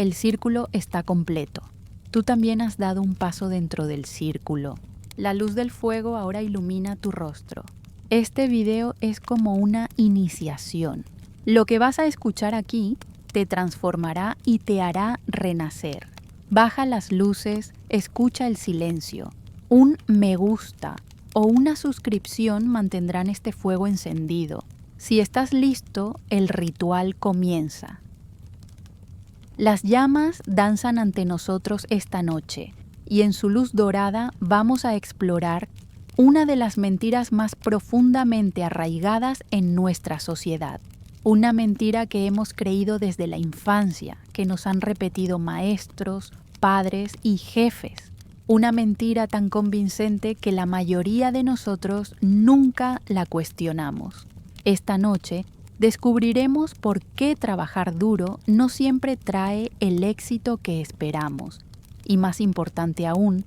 el círculo está completo. Tú también has dado un paso dentro del círculo. La luz del fuego ahora ilumina tu rostro. Este video es como una iniciación. Lo que vas a escuchar aquí te transformará y te hará renacer. Baja las luces, escucha el silencio. Un me gusta o una suscripción mantendrán este fuego encendido. Si estás listo, el ritual comienza. Las llamas danzan ante nosotros esta noche y en su luz dorada vamos a explorar una de las mentiras más profundamente arraigadas en nuestra sociedad. Una mentira que hemos creído desde la infancia, que nos han repetido maestros, padres y jefes. Una mentira tan convincente que la mayoría de nosotros nunca la cuestionamos. Esta noche descubriremos por qué trabajar duro no siempre trae el éxito que esperamos. Y más importante aún,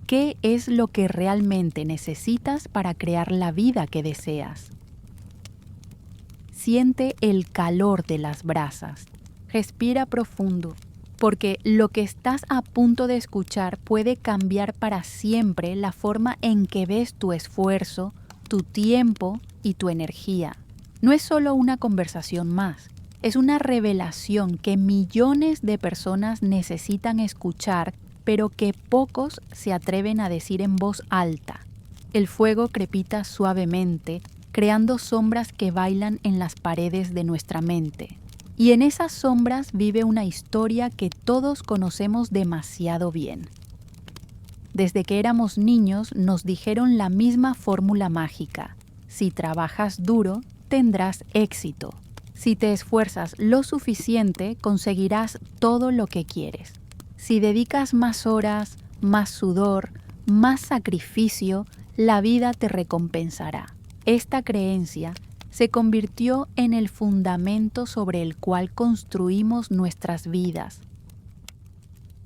¿qué es lo que realmente necesitas para crear la vida que deseas? Siente el calor de las brasas. Respira profundo, porque lo que estás a punto de escuchar puede cambiar para siempre la forma en que ves tu esfuerzo, tu tiempo y tu energía. No es solo una conversación más, es una revelación que millones de personas necesitan escuchar, pero que pocos se atreven a decir en voz alta. El fuego crepita suavemente, creando sombras que bailan en las paredes de nuestra mente. Y en esas sombras vive una historia que todos conocemos demasiado bien. Desde que éramos niños nos dijeron la misma fórmula mágica. Si trabajas duro, tendrás éxito. Si te esfuerzas lo suficiente, conseguirás todo lo que quieres. Si dedicas más horas, más sudor, más sacrificio, la vida te recompensará. Esta creencia se convirtió en el fundamento sobre el cual construimos nuestras vidas.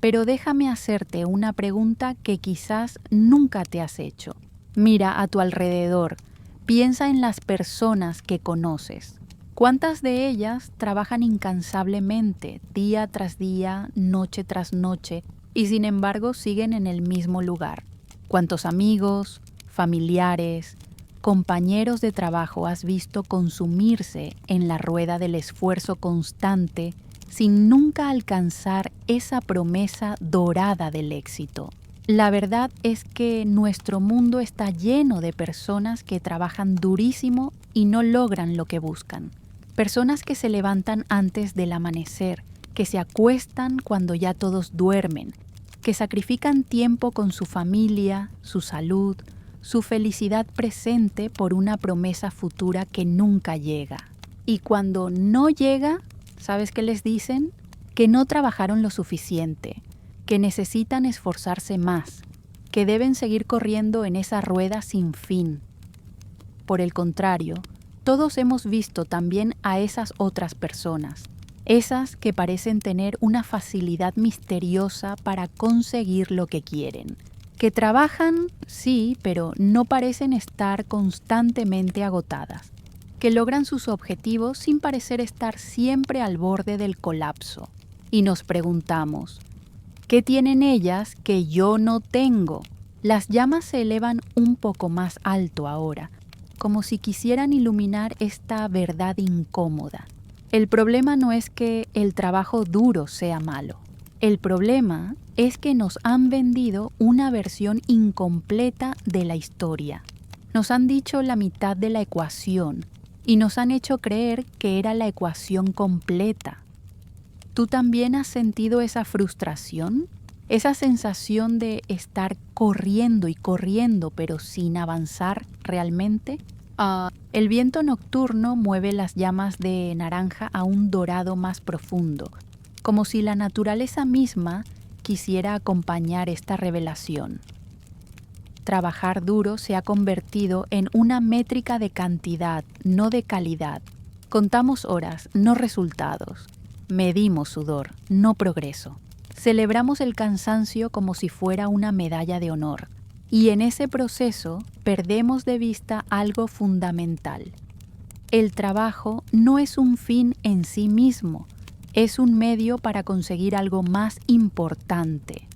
Pero déjame hacerte una pregunta que quizás nunca te has hecho. Mira a tu alrededor, piensa en las personas que conoces. ¿Cuántas de ellas trabajan incansablemente, día tras día, noche tras noche, y sin embargo siguen en el mismo lugar? ¿Cuántos amigos, familiares, compañeros de trabajo has visto consumirse en la rueda del esfuerzo constante sin nunca alcanzar esa promesa dorada del éxito? La verdad es que nuestro mundo está lleno de personas que trabajan durísimo y no logran lo que buscan. Personas que se levantan antes del amanecer, que se acuestan cuando ya todos duermen, que sacrifican tiempo con su familia, su salud, su felicidad presente por una promesa futura que nunca llega. Y cuando no llega, ¿sabes qué les dicen? Que no trabajaron lo suficiente, que necesitan esforzarse más, que deben seguir corriendo en esa rueda sin fin. Por el contrario, todos hemos visto también a esas otras personas, esas que parecen tener una facilidad misteriosa para conseguir lo que quieren, que trabajan, sí, pero no parecen estar constantemente agotadas, que logran sus objetivos sin parecer estar siempre al borde del colapso. Y nos preguntamos, ¿qué tienen ellas que yo no tengo? Las llamas se elevan un poco más alto ahora, como si quisieran iluminar esta verdad incómoda. El problema no es que el trabajo duro sea malo. El problema es que nos han vendido una versión incompleta de la historia. Nos han dicho la mitad de la ecuación y nos han hecho creer que era la ecuación completa. ¿Tú también has sentido esa frustración? Esa sensación de estar corriendo y corriendo pero sin avanzar realmente. El viento nocturno mueve las llamas de naranja a un dorado más profundo, como si la naturaleza misma quisiera acompañar esta revelación. Trabajar duro se ha convertido en una métrica de cantidad, no de calidad. Contamos horas, no resultados. Medimos sudor, no progreso. Celebramos el cansancio como si fuera una medalla de honor. Y en ese proceso perdemos de vista algo fundamental. El trabajo no es un fin en sí mismo, es un medio para conseguir algo más importante.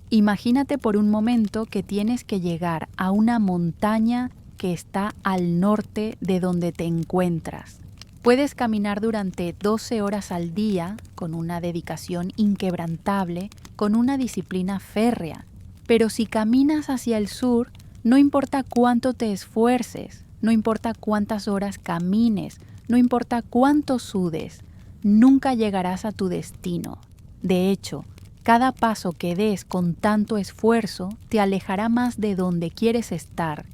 Imagínate por un momento que tienes que llegar a una montaña que está al norte de donde te encuentras. Puedes caminar durante 12 horas al día con una dedicación inquebrantable, con una disciplina férrea. Pero si caminas hacia el sur, no importa cuánto te esfuerces, no importa cuántas horas camines, no importa cuánto sudes, nunca llegarás a tu destino. De hecho, cada paso que des con tanto esfuerzo te alejará más de donde quieres estar.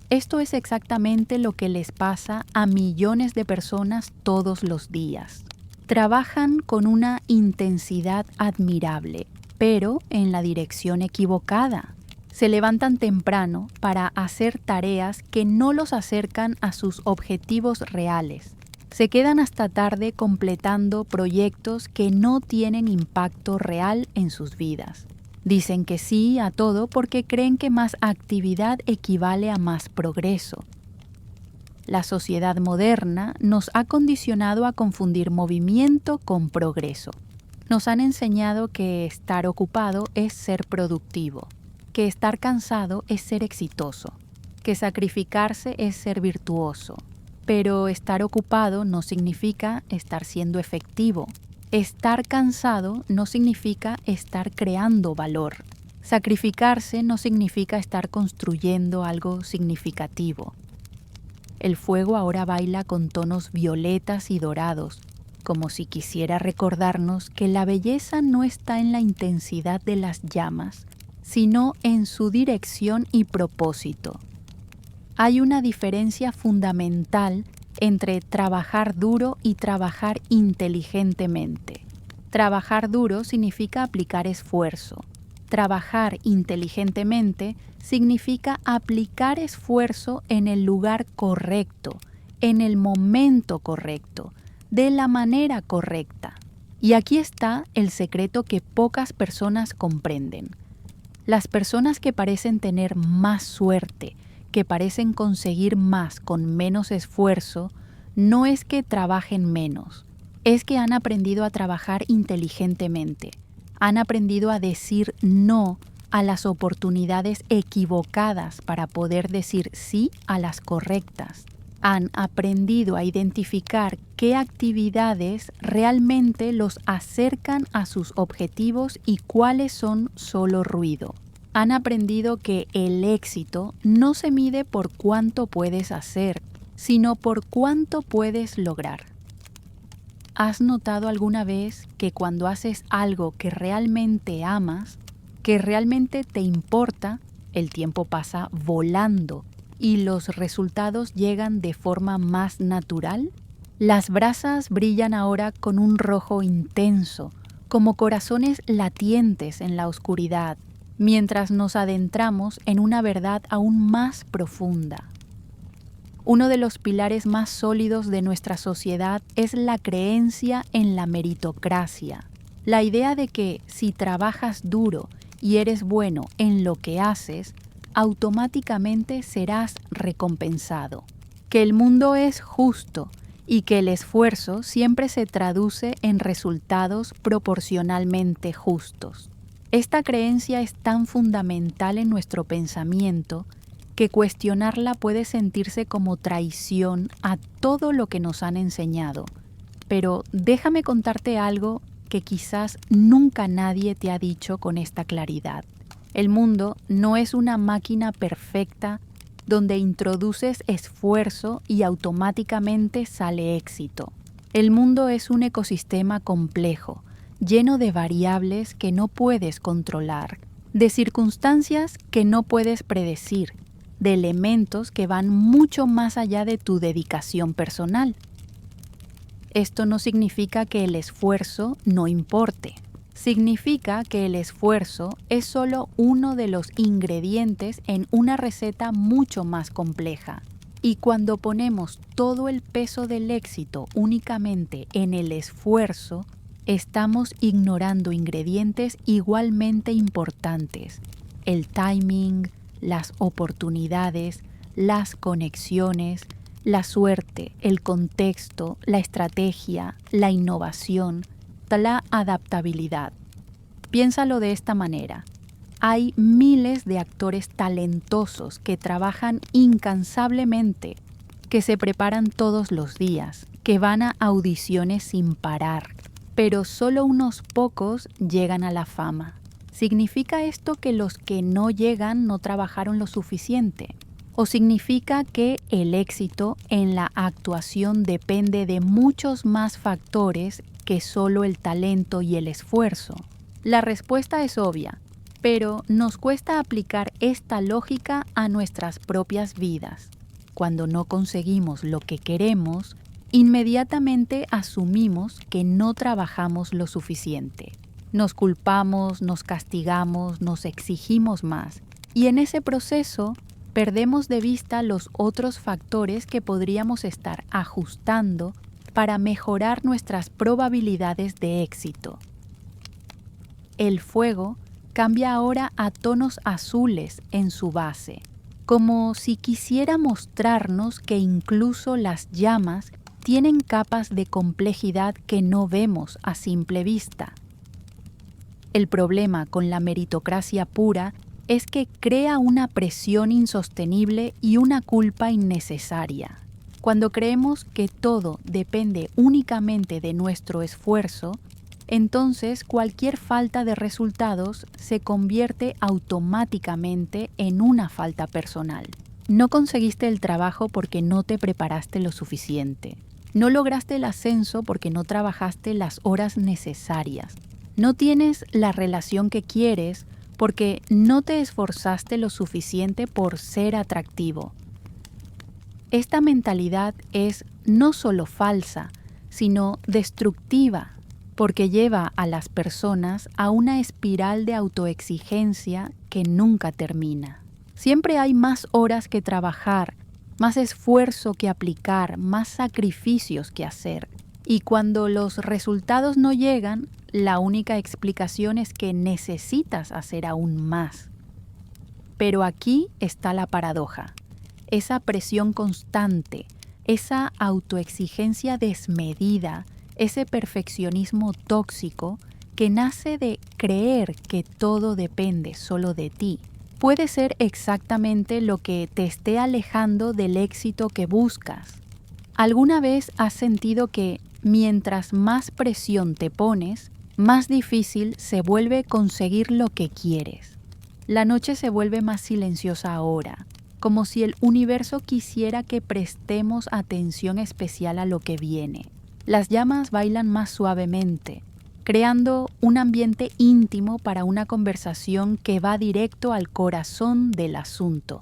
Esto es exactamente lo que les pasa a millones de personas todos los días. Trabajan con una intensidad admirable, pero en la dirección equivocada. Se levantan temprano para hacer tareas que no los acercan a sus objetivos reales. Se quedan hasta tarde completando proyectos que no tienen impacto real en sus vidas. Dicen que sí a todo porque creen que más actividad equivale a más progreso. La sociedad moderna nos ha condicionado a confundir movimiento con progreso. Nos han enseñado que estar ocupado es ser productivo, que estar cansado es ser exitoso, que sacrificarse es ser virtuoso. Pero estar ocupado no significa estar siendo efectivo. Estar cansado no significa estar creando valor. Sacrificarse no significa estar construyendo algo significativo. El fuego ahora baila con tonos violetas y dorados, como si quisiera recordarnos que la belleza no está en la intensidad de las llamas, sino en su dirección y propósito. Hay una diferencia fundamental entre trabajar duro y trabajar inteligentemente. Trabajar duro significa aplicar esfuerzo. Trabajar inteligentemente significa aplicar esfuerzo en el lugar correcto, en el momento correcto, de la manera correcta. Y aquí está el secreto que pocas personas comprenden. Las personas que parecen tener más suerte, que parecen conseguir más con menos esfuerzo, no es que trabajen menos, es que han aprendido a trabajar inteligentemente, han aprendido a decir no a las oportunidades equivocadas para poder decir sí a las correctas. Han aprendido a identificar qué actividades realmente los acercan a sus objetivos y cuáles son solo ruido. Han aprendido que el éxito no se mide por cuánto puedes hacer, sino por cuánto puedes lograr. ¿Has notado alguna vez que cuando haces algo que realmente amas, que realmente te importa, el tiempo pasa volando y los resultados llegan de forma más natural? Las brasas brillan ahora con un rojo intenso, como corazones latientes en la oscuridad, mientras nos adentramos en una verdad aún más profunda. Uno de los pilares más sólidos de nuestra sociedad es la creencia en la meritocracia, la idea de que si trabajas duro y eres bueno en lo que haces, automáticamente serás recompensado, que el mundo es justo y que el esfuerzo siempre se traduce en resultados proporcionalmente justos. Esta creencia es tan fundamental en nuestro pensamiento que cuestionarla puede sentirse como traición a todo lo que nos han enseñado. Pero déjame contarte algo que quizás nunca nadie te ha dicho con esta claridad. El mundo no es una máquina perfecta donde introduces esfuerzo y automáticamente sale éxito. El mundo es un ecosistema complejo, lleno de variables que no puedes controlar, de circunstancias que no puedes predecir, de elementos que van mucho más allá de tu dedicación personal. Esto no significa que el esfuerzo no importe. Significa que el esfuerzo es solo uno de los ingredientes en una receta mucho más compleja. Y cuando ponemos todo el peso del éxito únicamente en el esfuerzo, estamos ignorando ingredientes igualmente importantes: el timing, las oportunidades, las conexiones, la suerte, el contexto, la estrategia, la innovación, la adaptabilidad. Piénsalo de esta manera. Hay miles de actores talentosos que trabajan incansablemente, que se preparan todos los días, que van a audiciones sin parar, pero solo unos pocos llegan a la fama. ¿Significa esto que los que no llegan no trabajaron lo suficiente? ¿O significa que el éxito en la actuación depende de muchos más factores que solo el talento y el esfuerzo? La respuesta es obvia, pero nos cuesta aplicar esta lógica a nuestras propias vidas. Cuando no conseguimos lo que queremos, inmediatamente asumimos que no trabajamos lo suficiente. Nos culpamos, nos castigamos, nos exigimos más, y en ese proceso perdemos de vista los otros factores que podríamos estar ajustando para mejorar nuestras probabilidades de éxito. El fuego cambia ahora a tonos azules en su base, como si quisiera mostrarnos que incluso las llamas tienen capas de complejidad que no vemos a simple vista. El problema con la meritocracia pura es que crea una presión insostenible y una culpa innecesaria. Cuando creemos que todo depende únicamente de nuestro esfuerzo, entonces cualquier falta de resultados se convierte automáticamente en una falta personal. No conseguiste el trabajo porque no te preparaste lo suficiente. No lograste el ascenso porque no trabajaste las horas necesarias. No tienes la relación que quieres porque no te esforzaste lo suficiente por ser atractivo. Esta mentalidad es no solo falsa, sino destructiva, porque lleva a las personas a una espiral de autoexigencia que nunca termina. Siempre hay más horas que trabajar, más esfuerzo que aplicar, más sacrificios que hacer. Y cuando los resultados no llegan, la única explicación es que necesitas hacer aún más. Pero aquí está la paradoja. Esa presión constante, esa autoexigencia desmedida, ese perfeccionismo tóxico que nace de creer que todo depende solo de ti, puede ser exactamente lo que te esté alejando del éxito que buscas. ¿Alguna vez has sentido que mientras más presión te pones, más difícil se vuelve conseguir lo que quieres? La noche se vuelve más silenciosa ahora, como si el universo quisiera que prestemos atención especial a lo que viene. Las llamas bailan más suavemente, creando un ambiente íntimo para una conversación que va directo al corazón del asunto.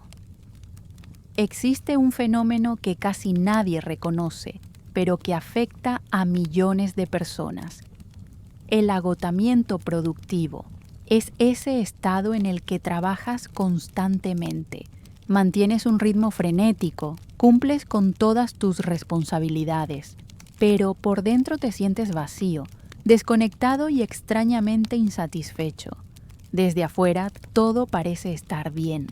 Existe un fenómeno que casi nadie reconoce, pero que afecta a millones de personas. El agotamiento productivo es ese estado en el que trabajas constantemente, mantienes un ritmo frenético, cumples con todas tus responsabilidades, pero por dentro te sientes vacío, desconectado y extrañamente insatisfecho. Desde afuera todo parece estar bien.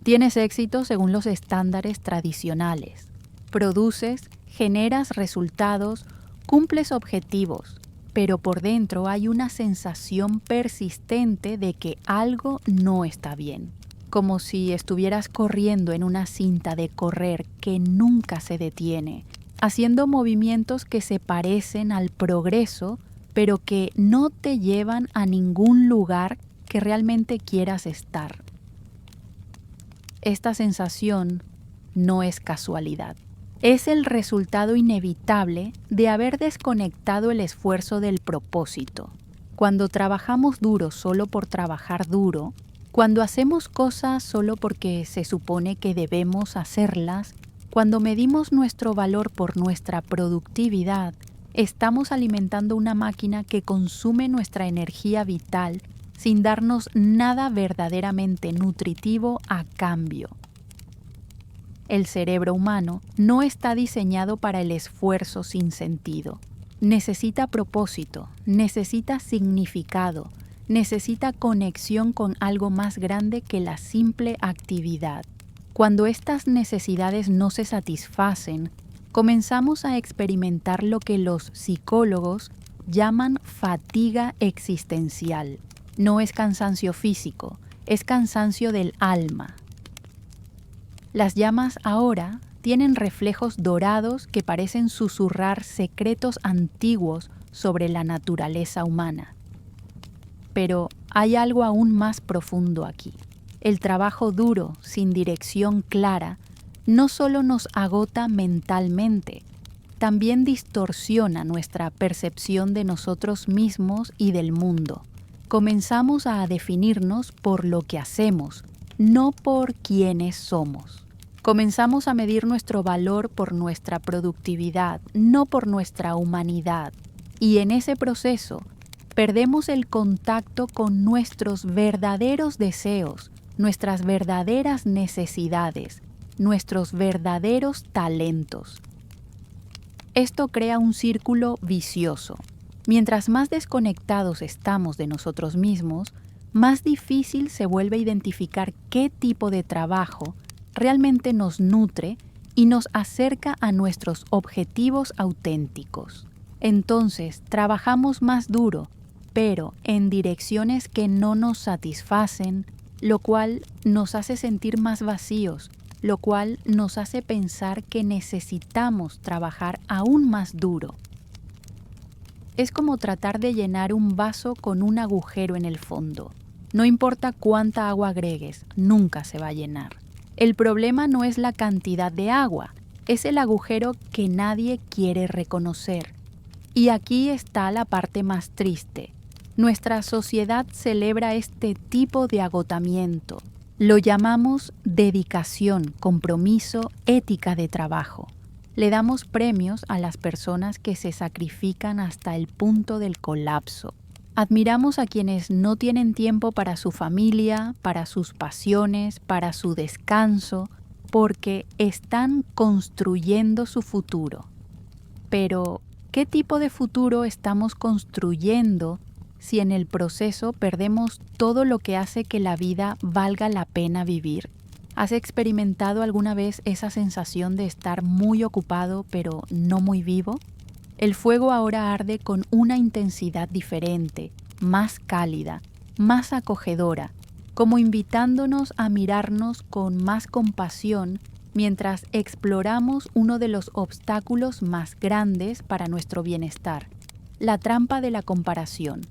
Tienes éxito según los estándares tradicionales. Produces, generas resultados, cumples objetivos, pero por dentro hay una sensación persistente de que algo no está bien. Como si estuvieras corriendo en una cinta de correr que nunca se detiene, haciendo movimientos que se parecen al progreso, pero que no te llevan a ningún lugar que realmente quieras estar. Esta sensación no es casualidad. Es el resultado inevitable de haber desconectado el esfuerzo del propósito. Cuando trabajamos duro solo por trabajar duro, cuando hacemos cosas solo porque se supone que debemos hacerlas, cuando medimos nuestro valor por nuestra productividad, estamos alimentando una máquina que consume nuestra energía vital sin darnos nada verdaderamente nutritivo a cambio. El cerebro humano no está diseñado para el esfuerzo sin sentido. Necesita propósito, necesita significado, necesita conexión con algo más grande que la simple actividad. Cuando estas necesidades no se satisfacen, comenzamos a experimentar lo que los psicólogos llaman fatiga existencial. No es cansancio físico, es cansancio del alma. Las llamas ahora tienen reflejos dorados que parecen susurrar secretos antiguos sobre la naturaleza humana. Pero hay algo aún más profundo aquí. El trabajo duro, sin dirección clara, no solo nos agota mentalmente, también distorsiona nuestra percepción de nosotros mismos y del mundo. Comenzamos a definirnos por lo que hacemos, no por quiénes somos. Comenzamos a medir nuestro valor por nuestra productividad, no por nuestra humanidad. Y en ese proceso, perdemos el contacto con nuestros verdaderos deseos, nuestras verdaderas necesidades, nuestros verdaderos talentos. Esto crea un círculo vicioso. Mientras más desconectados estamos de nosotros mismos, más difícil se vuelve identificar qué tipo de trabajo realmente nos nutre y nos acerca a nuestros objetivos auténticos. Entonces, trabajamos más duro, pero en direcciones que no nos satisfacen, lo cual nos hace sentir más vacíos, lo cual nos hace pensar que necesitamos trabajar aún más duro. Es como tratar de llenar un vaso con un agujero en el fondo. No importa cuánta agua agregues, nunca se va a llenar. El problema no es la cantidad de agua, es el agujero que nadie quiere reconocer. Y aquí está la parte más triste. Nuestra sociedad celebra este tipo de agotamiento. Lo llamamos dedicación, compromiso, ética de trabajo. Le damos premios a las personas que se sacrifican hasta el punto del colapso. Admiramos a quienes no tienen tiempo para su familia, para sus pasiones, para su descanso, porque están construyendo su futuro. Pero, ¿qué tipo de futuro estamos construyendo si en el proceso perdemos todo lo que hace que la vida valga la pena vivir? ¿Has experimentado alguna vez esa sensación de estar muy ocupado pero no muy vivo? El fuego ahora arde con una intensidad diferente, más cálida, más acogedora, como invitándonos a mirarnos con más compasión mientras exploramos uno de los obstáculos más grandes para nuestro bienestar, la trampa de la comparación.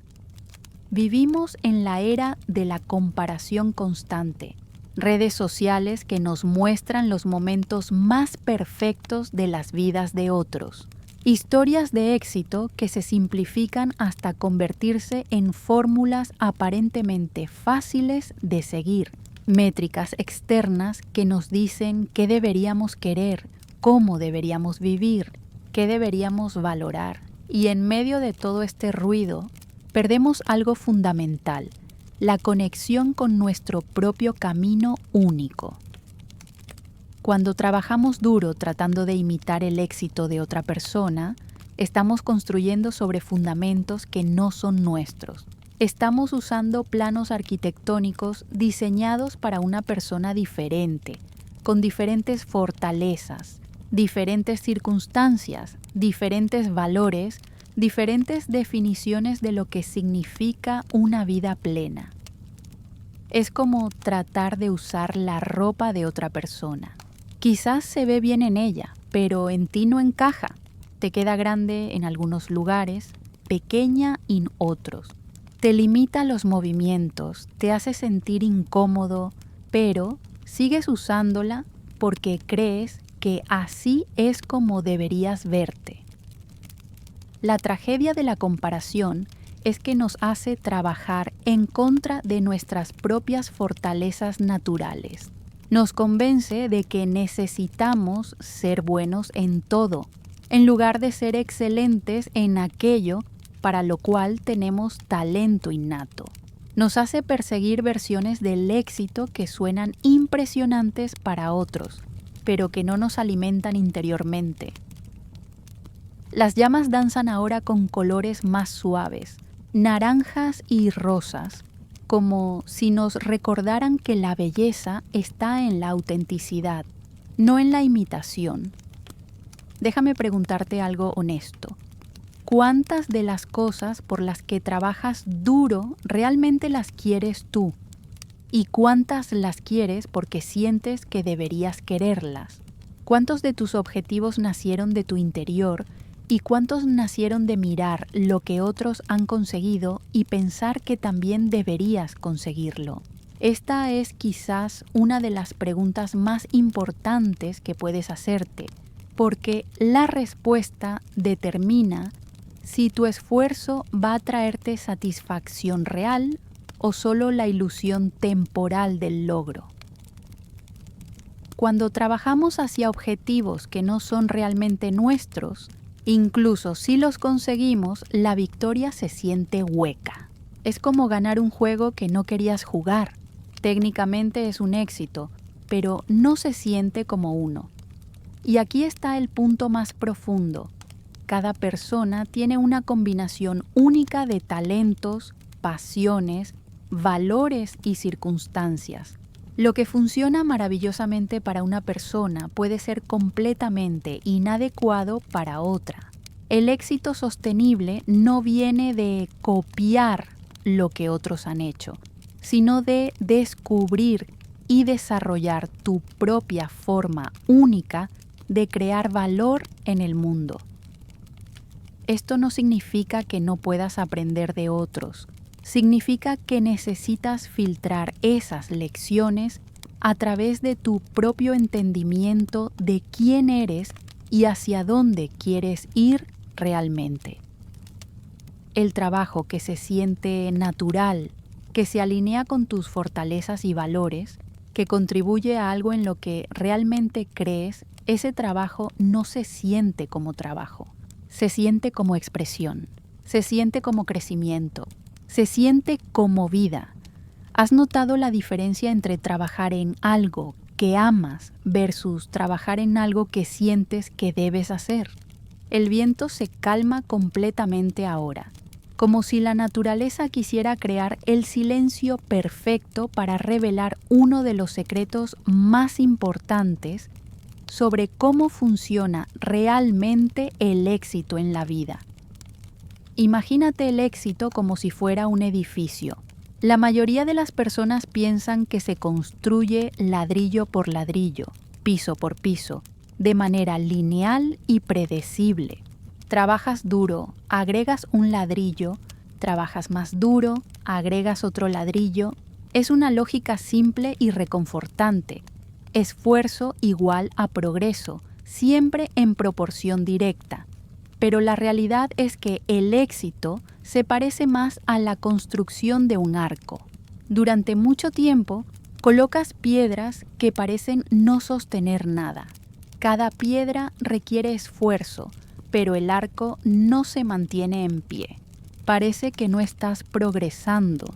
Vivimos en la era de la comparación constante, redes sociales que nos muestran los momentos más perfectos de las vidas de otros. Historias de éxito que se simplifican hasta convertirse en fórmulas aparentemente fáciles de seguir, métricas externas que nos dicen qué deberíamos querer, cómo deberíamos vivir, qué deberíamos valorar. Y en medio de todo este ruido, perdemos algo fundamental, la conexión con nuestro propio camino único. Cuando trabajamos duro tratando de imitar el éxito de otra persona, estamos construyendo sobre fundamentos que no son nuestros. Estamos usando planos arquitectónicos diseñados para una persona diferente, con diferentes fortalezas, diferentes circunstancias, diferentes valores, diferentes definiciones de lo que significa una vida plena. Es como tratar de usar la ropa de otra persona. Quizás se ve bien en ella, pero en ti no encaja. Te queda grande en algunos lugares, pequeña en otros. Te limita los movimientos, te hace sentir incómodo, pero sigues usándola porque crees que así es como deberías verte. La tragedia de la comparación es que nos hace trabajar en contra de nuestras propias fortalezas naturales. Nos convence de que necesitamos ser buenos en todo, en lugar de ser excelentes en aquello para lo cual tenemos talento innato. Nos hace perseguir versiones del éxito que suenan impresionantes para otros, pero que no nos alimentan interiormente. Las llamas danzan ahora con colores más suaves, naranjas y rosas, como si nos recordaran que la belleza está en la autenticidad, no en la imitación. Déjame preguntarte algo honesto. ¿Cuántas de las cosas por las que trabajas duro realmente las quieres tú? ¿Y cuántas las quieres porque sientes que deberías quererlas? ¿Cuántos de tus objetivos nacieron de tu interior y cuántos nacieron de mirar lo que otros han conseguido y pensar que también deberías conseguirlo? Esta es quizás una de las preguntas más importantes que puedes hacerte, porque la respuesta determina si tu esfuerzo va a traerte satisfacción real o solo la ilusión temporal del logro. Cuando trabajamos hacia objetivos que no son realmente nuestros, incluso si los conseguimos, la victoria se siente hueca. Es como ganar un juego que no querías jugar. Técnicamente es un éxito, pero no se siente como uno. Y aquí está el punto más profundo. Cada persona tiene una combinación única de talentos, pasiones, valores y circunstancias. Lo que funciona maravillosamente para una persona puede ser completamente inadecuado para otra. El éxito sostenible no viene de copiar lo que otros han hecho, sino de descubrir y desarrollar tu propia forma única de crear valor en el mundo. Esto no significa que no puedas aprender de otros. Significa que necesitas filtrar esas lecciones a través de tu propio entendimiento de quién eres y hacia dónde quieres ir realmente. El trabajo que se siente natural, que se alinea con tus fortalezas y valores, que contribuye a algo en lo que realmente crees, ese trabajo no se siente como trabajo. Se siente como expresión, se siente como crecimiento, se siente como vida. ¿Has notado la diferencia entre trabajar en algo que amas versus trabajar en algo que sientes que debes hacer? El viento se calma completamente ahora, como si la naturaleza quisiera crear el silencio perfecto para revelar uno de los secretos más importantes sobre cómo funciona realmente el éxito en la vida. Imagínate el éxito como si fuera un edificio. La mayoría de las personas piensan que se construye ladrillo por ladrillo, piso por piso, de manera lineal y predecible. Trabajas duro, agregas un ladrillo, trabajas más duro, agregas otro ladrillo. Es una lógica simple y reconfortante. Esfuerzo igual a progreso, siempre en proporción directa. Pero la realidad es que el éxito se parece más a la construcción de un arco. Durante mucho tiempo, colocas piedras que parecen no sostener nada. Cada piedra requiere esfuerzo, pero el arco no se mantiene en pie. Parece que no estás progresando.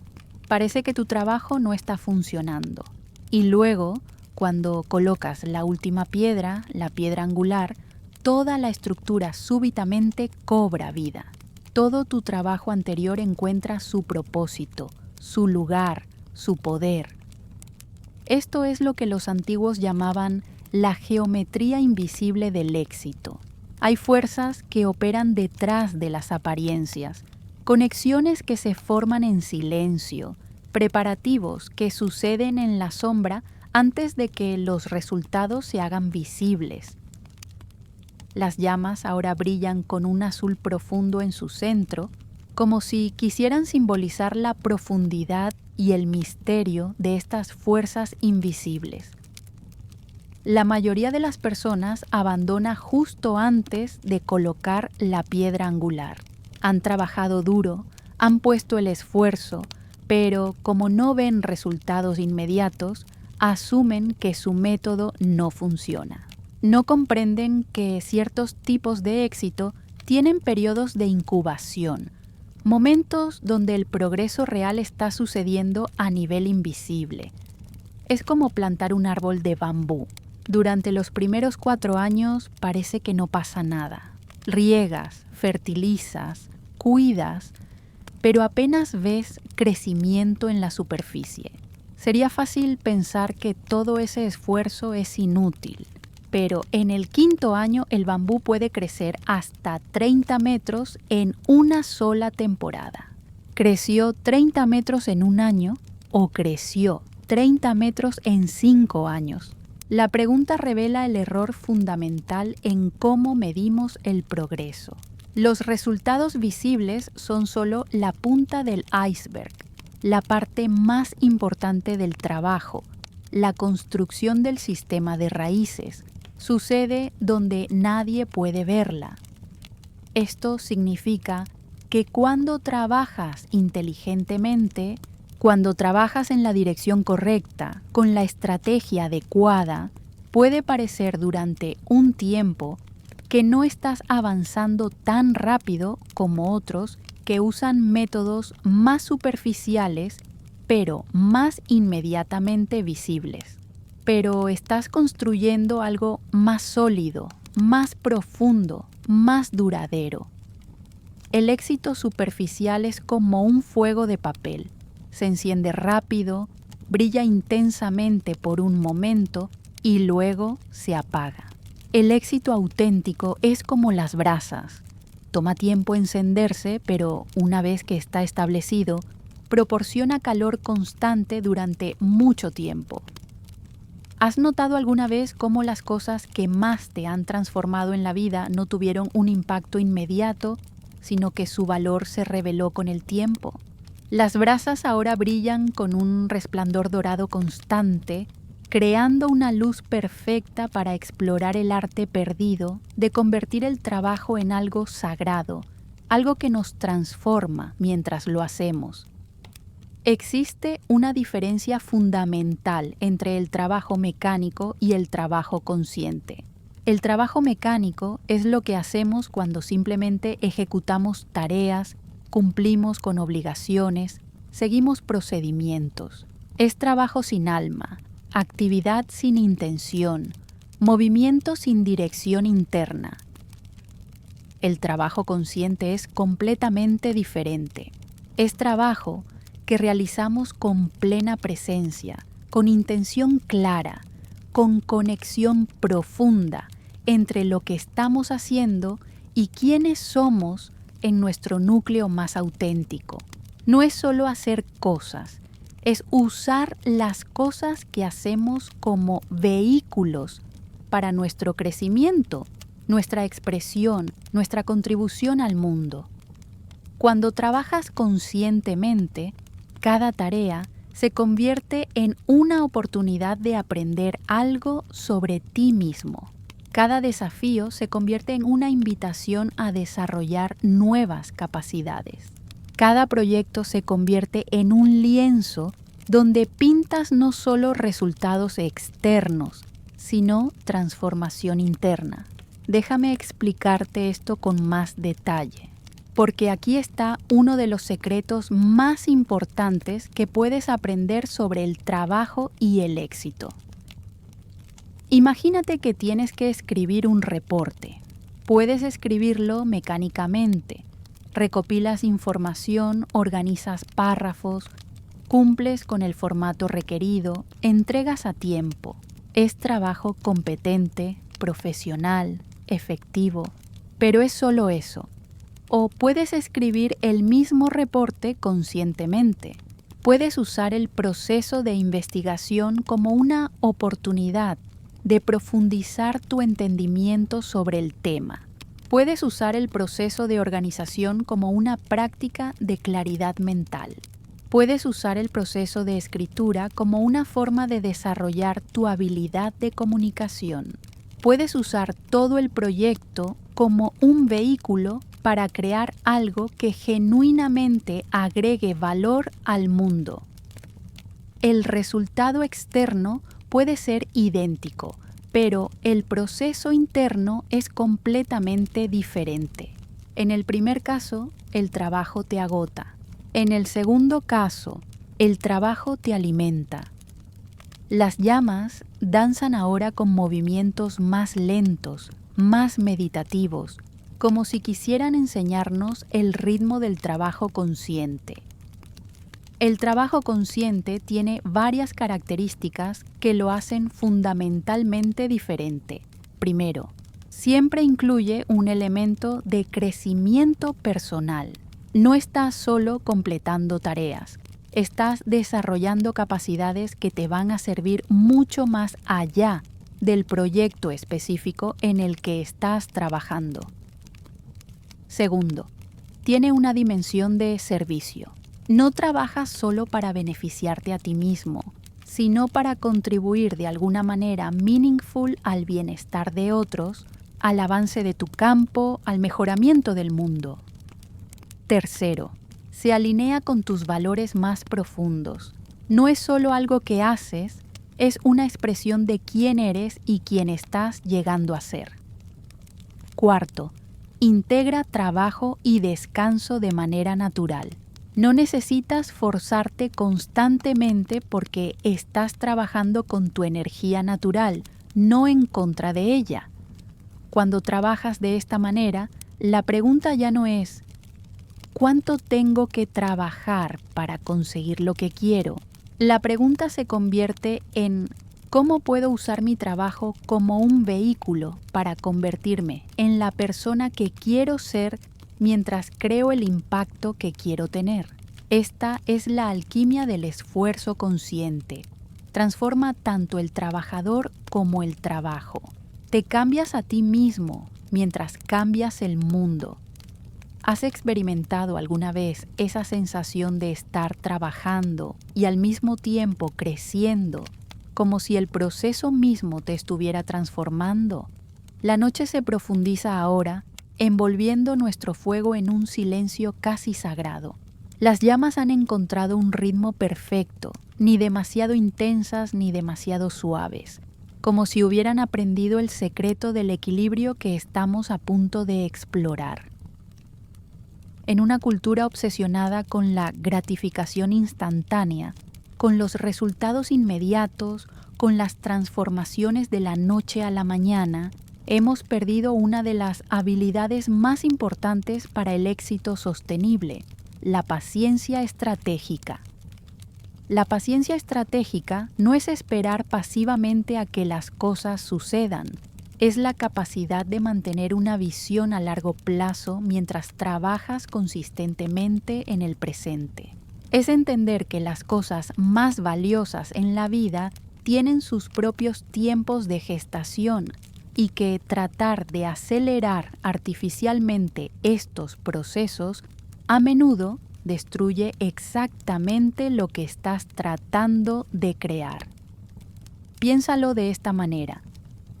Parece que tu trabajo no está funcionando. Y luego, cuando colocas la última piedra, la piedra angular, toda la estructura súbitamente cobra vida. Todo tu trabajo anterior encuentra su propósito, su lugar, su poder. Esto es lo que los antiguos llamaban la geometría invisible del éxito. Hay fuerzas que operan detrás de las apariencias, conexiones que se forman en silencio, preparativos que suceden en la sombra antes de que los resultados se hagan visibles. Las llamas ahora brillan con un azul profundo en su centro, como si quisieran simbolizar la profundidad y el misterio de estas fuerzas invisibles. La mayoría de las personas abandona justo antes de colocar la piedra angular. Han trabajado duro, han puesto el esfuerzo, pero como no ven resultados inmediatos, asumen que su método no funciona. No comprenden que ciertos tipos de éxito tienen periodos de incubación, momentos donde el progreso real está sucediendo a nivel invisible. Es como plantar un árbol de bambú. Durante los primeros 4 años parece que no pasa nada. Riegas, fertilizas, cuidas, pero apenas ves crecimiento en la superficie. Sería fácil pensar que todo ese esfuerzo es inútil, pero en el 5.º año el bambú puede crecer hasta 30 metros en una sola temporada. ¿Creció 30 metros en un año o creció 30 metros en 5 años? La pregunta revela el error fundamental en cómo medimos el progreso. Los resultados visibles son solo la punta del iceberg, la parte más importante del trabajo, la construcción del sistema de raíces. Sucede donde nadie puede verla. Esto significa que cuando trabajas inteligentemente, cuando trabajas en la dirección correcta, con la estrategia adecuada, puede parecer durante un tiempo que no estás avanzando tan rápido como otros que usan métodos más superficiales, pero más inmediatamente visibles. Pero estás construyendo algo más sólido, más profundo, más duradero. El éxito superficial es como un fuego de papel. Se enciende rápido, brilla intensamente por un momento y luego se apaga. El éxito auténtico es como las brasas. Toma tiempo encenderse, pero una vez que está establecido, proporciona calor constante durante mucho tiempo. ¿Has notado alguna vez cómo las cosas que más te han transformado en la vida no tuvieron un impacto inmediato, sino que su valor se reveló con el tiempo? Las brasas ahora brillan con un resplandor dorado constante, creando una luz perfecta para explorar el arte perdido de convertir el trabajo en algo sagrado, algo que nos transforma mientras lo hacemos. Existe una diferencia fundamental entre el trabajo mecánico y el trabajo consciente. El trabajo mecánico es lo que hacemos cuando simplemente ejecutamos tareas, cumplimos con obligaciones, seguimos procedimientos. Es trabajo sin alma, actividad sin intención, movimiento sin dirección interna. El trabajo consciente es completamente diferente. Es trabajo que realizamos con plena presencia, con intención clara, con conexión profunda entre lo que estamos haciendo y quiénes somos en nuestro núcleo más auténtico. No es solo hacer cosas, es usar las cosas que hacemos como vehículos para nuestro crecimiento, nuestra expresión, nuestra contribución al mundo. Cuando trabajas conscientemente, cada tarea se convierte en una oportunidad de aprender algo sobre ti mismo. Cada desafío se convierte en una invitación a desarrollar nuevas capacidades. Cada proyecto se convierte en un lienzo donde pintas no solo resultados externos, sino transformación interna. Déjame explicarte esto con más detalle, porque aquí está uno de los secretos más importantes que puedes aprender sobre el trabajo y el éxito. Imagínate que tienes que escribir un reporte. Puedes escribirlo mecánicamente. Recopilas información, organizas párrafos, cumples con el formato requerido, entregas a tiempo. Es trabajo competente, profesional, efectivo, pero es solo eso. O puedes escribir el mismo reporte conscientemente. Puedes usar el proceso de investigación como una oportunidad de profundizar tu entendimiento sobre el tema. Puedes usar el proceso de organización como una práctica de claridad mental. Puedes usar el proceso de escritura como una forma de desarrollar tu habilidad de comunicación. Puedes usar todo el proyecto como un vehículo para crear algo que genuinamente agregue valor al mundo. El resultado externo puede ser idéntico, pero el proceso interno es completamente diferente. En el primer caso, el trabajo te agota. En el segundo caso, el trabajo te alimenta. Las llamas danzan ahora con movimientos más lentos, más meditativos, como si quisieran enseñarnos el ritmo del trabajo consciente. El trabajo consciente tiene varias características que lo hacen fundamentalmente diferente. Primero, siempre incluye un elemento de crecimiento personal. No estás solo completando tareas, estás desarrollando capacidades que te van a servir mucho más allá del proyecto específico en el que estás trabajando. Segundo, tiene una dimensión de servicio. No trabajas solo para beneficiarte a ti mismo, sino para contribuir de alguna manera meaningful al bienestar de otros, al avance de tu campo, al mejoramiento del mundo. Tercero, se alinea con tus valores más profundos. No es solo algo que haces, es una expresión de quién eres y quién estás llegando a ser. Cuarto, integra trabajo y descanso de manera natural. No necesitas forzarte constantemente porque estás trabajando con tu energía natural, no en contra de ella. Cuando trabajas de esta manera, la pregunta ya no es ¿cuánto tengo que trabajar para conseguir lo que quiero? La pregunta se convierte en ¿cómo puedo usar mi trabajo como un vehículo para convertirme en la persona que quiero ser mientras creo el impacto que quiero tener? Esta es la alquimia del esfuerzo consciente. Transforma tanto el trabajador como el trabajo. Te cambias a ti mismo mientras cambias el mundo. ¿Has experimentado alguna vez esa sensación de estar trabajando y al mismo tiempo creciendo, como si el proceso mismo te estuviera transformando? La noche se profundiza ahora, envolviendo nuestro fuego en un silencio casi sagrado. Las llamas han encontrado un ritmo perfecto, ni demasiado intensas ni demasiado suaves, como si hubieran aprendido el secreto del equilibrio que estamos a punto de explorar. En una cultura obsesionada con la gratificación instantánea, con los resultados inmediatos, con las transformaciones de la noche a la mañana, hemos perdido una de las habilidades más importantes para el éxito sostenible, la paciencia estratégica. La paciencia estratégica no es esperar pasivamente a que las cosas sucedan, es la capacidad de mantener una visión a largo plazo mientras trabajas consistentemente en el presente. Es entender que las cosas más valiosas en la vida tienen sus propios tiempos de gestación y que tratar de acelerar artificialmente estos procesos a menudo destruye exactamente lo que estás tratando de crear. Piénsalo de esta manera.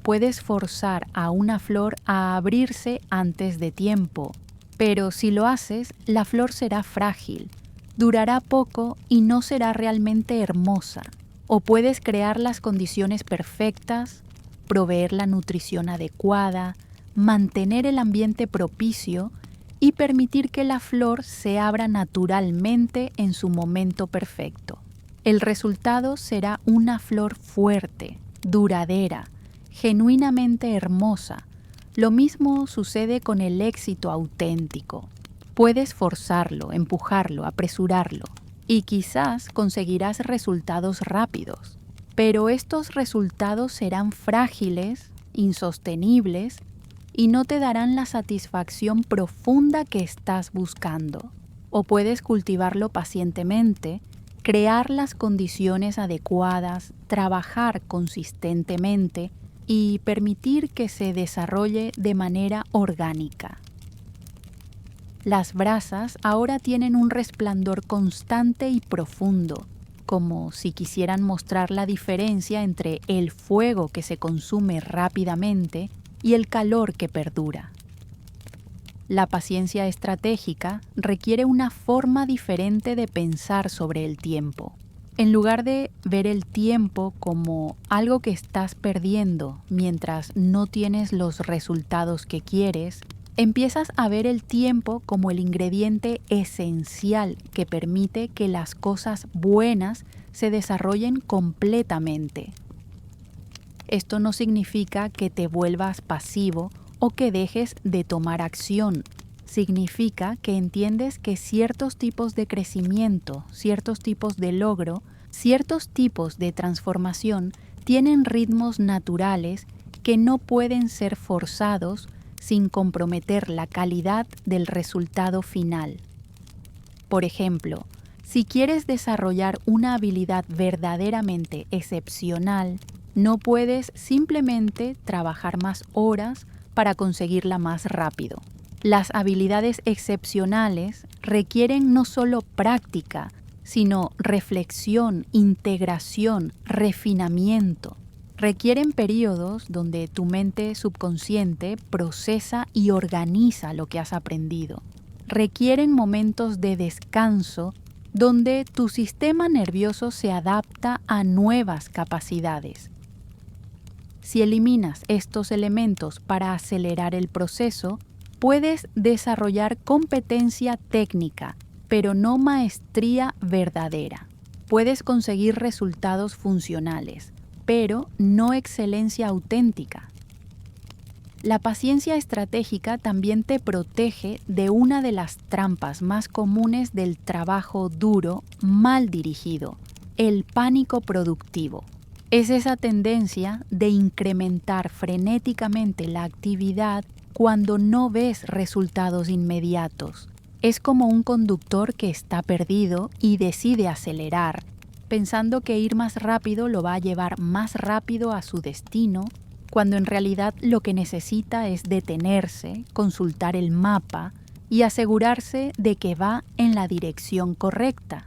Puedes forzar a una flor a abrirse antes de tiempo, pero si lo haces, la flor será frágil, durará poco y no será realmente hermosa. O puedes crear las condiciones perfectas, proveer la nutrición adecuada, mantener el ambiente propicio y permitir que la flor se abra naturalmente en su momento perfecto. El resultado será una flor fuerte, duradera, genuinamente hermosa. Lo mismo sucede con el éxito auténtico. Puedes forzarlo, empujarlo, apresurarlo, y quizás conseguirás resultados rápidos. Pero estos resultados serán frágiles, insostenibles, y no te darán la satisfacción profunda que estás buscando. O puedes cultivarlo pacientemente, crear las condiciones adecuadas, trabajar consistentemente y permitir que se desarrolle de manera orgánica. Las brasas ahora tienen un resplandor constante y profundo, como si quisieran mostrar la diferencia entre el fuego que se consume rápidamente y el calor que perdura. La paciencia estratégica requiere una forma diferente de pensar sobre el tiempo. En lugar de ver el tiempo como algo que estás perdiendo mientras no tienes los resultados que quieres, empiezas a ver el tiempo como el ingrediente esencial que permite que las cosas buenas se desarrollen completamente. Esto no significa que te vuelvas pasivo o que dejes de tomar acción. Significa que entiendes que ciertos tipos de crecimiento, ciertos tipos de logro, ciertos tipos de transformación tienen ritmos naturales que no pueden ser forzados sin comprometer la calidad del resultado final. Por ejemplo, si quieres desarrollar una habilidad verdaderamente excepcional, no puedes simplemente trabajar más horas para conseguirla más rápido. Las habilidades excepcionales requieren no solo práctica, sino reflexión, integración, refinamiento. Requieren periodos donde tu mente subconsciente procesa y organiza lo que has aprendido. Requieren momentos de descanso donde tu sistema nervioso se adapta a nuevas capacidades. Si eliminas estos elementos para acelerar el proceso, puedes desarrollar competencia técnica, pero no maestría verdadera. Puedes conseguir resultados funcionales, pero no excelencia auténtica. La paciencia estratégica también te protege de una de las trampas más comunes del trabajo duro mal dirigido, el pánico productivo. Es esa tendencia de incrementar frenéticamente la actividad cuando no ves resultados inmediatos. Es como un conductor que está perdido y decide acelerar, pensando que ir más rápido lo va a llevar más rápido a su destino, cuando en realidad lo que necesita es detenerse, consultar el mapa y asegurarse de que va en la dirección correcta.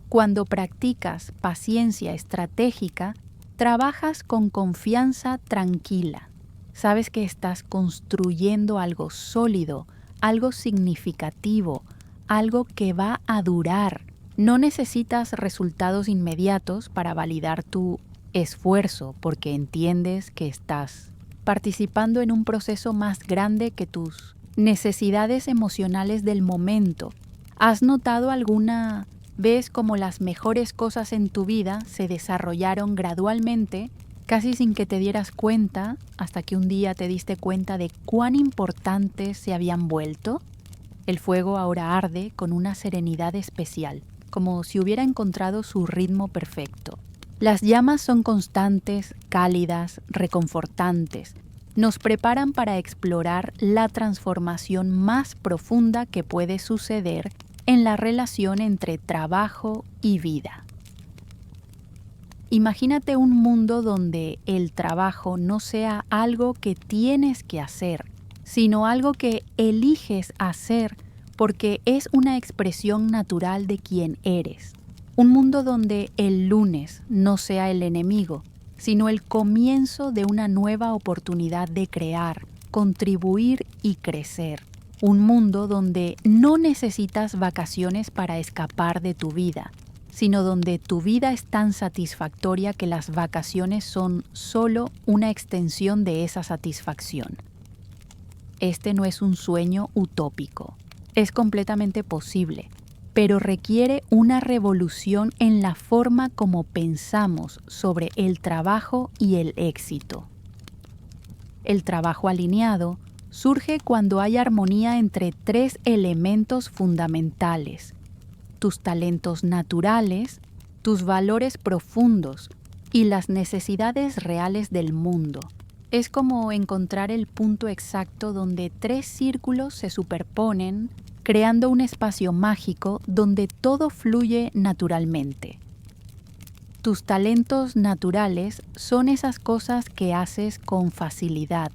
Cuando practicas paciencia estratégica, trabajas con confianza tranquila. Sabes que estás construyendo algo sólido, algo significativo, algo que va a durar. No necesitas resultados inmediatos para validar tu esfuerzo, porque entiendes que estás participando en un proceso más grande que tus necesidades emocionales del momento. ¿Has notado alguna vez cómo las mejores cosas en tu vida se desarrollaron gradualmente, casi sin que te dieras cuenta, hasta que un día te diste cuenta de cuán importantes se habían vuelto? El fuego ahora arde con una serenidad especial, como si hubiera encontrado su ritmo perfecto. Las llamas son constantes, cálidas, reconfortantes. Nos preparan para explorar la transformación más profunda que puede suceder en la relación entre trabajo y vida. Imagínate un mundo donde el trabajo no sea algo que tienes que hacer, sino algo que eliges hacer porque es una expresión natural de quien eres. Un mundo donde el lunes no sea el enemigo, sino el comienzo de una nueva oportunidad de crear, contribuir y crecer. Un mundo donde no necesitas vacaciones para escapar de tu vida, sino donde tu vida es tan satisfactoria que las vacaciones son solo una extensión de esa satisfacción. Este no es un sueño utópico, es completamente posible, pero requiere una revolución en la forma como pensamos sobre el trabajo y el éxito. El trabajo alineado surge cuando hay armonía entre tres elementos fundamentales: tus talentos naturales, tus valores profundos y las necesidades reales del mundo. Es como encontrar el punto exacto donde tres círculos se superponen, creando un espacio mágico donde todo fluye naturalmente. Tus talentos naturales son esas cosas que haces con facilidad,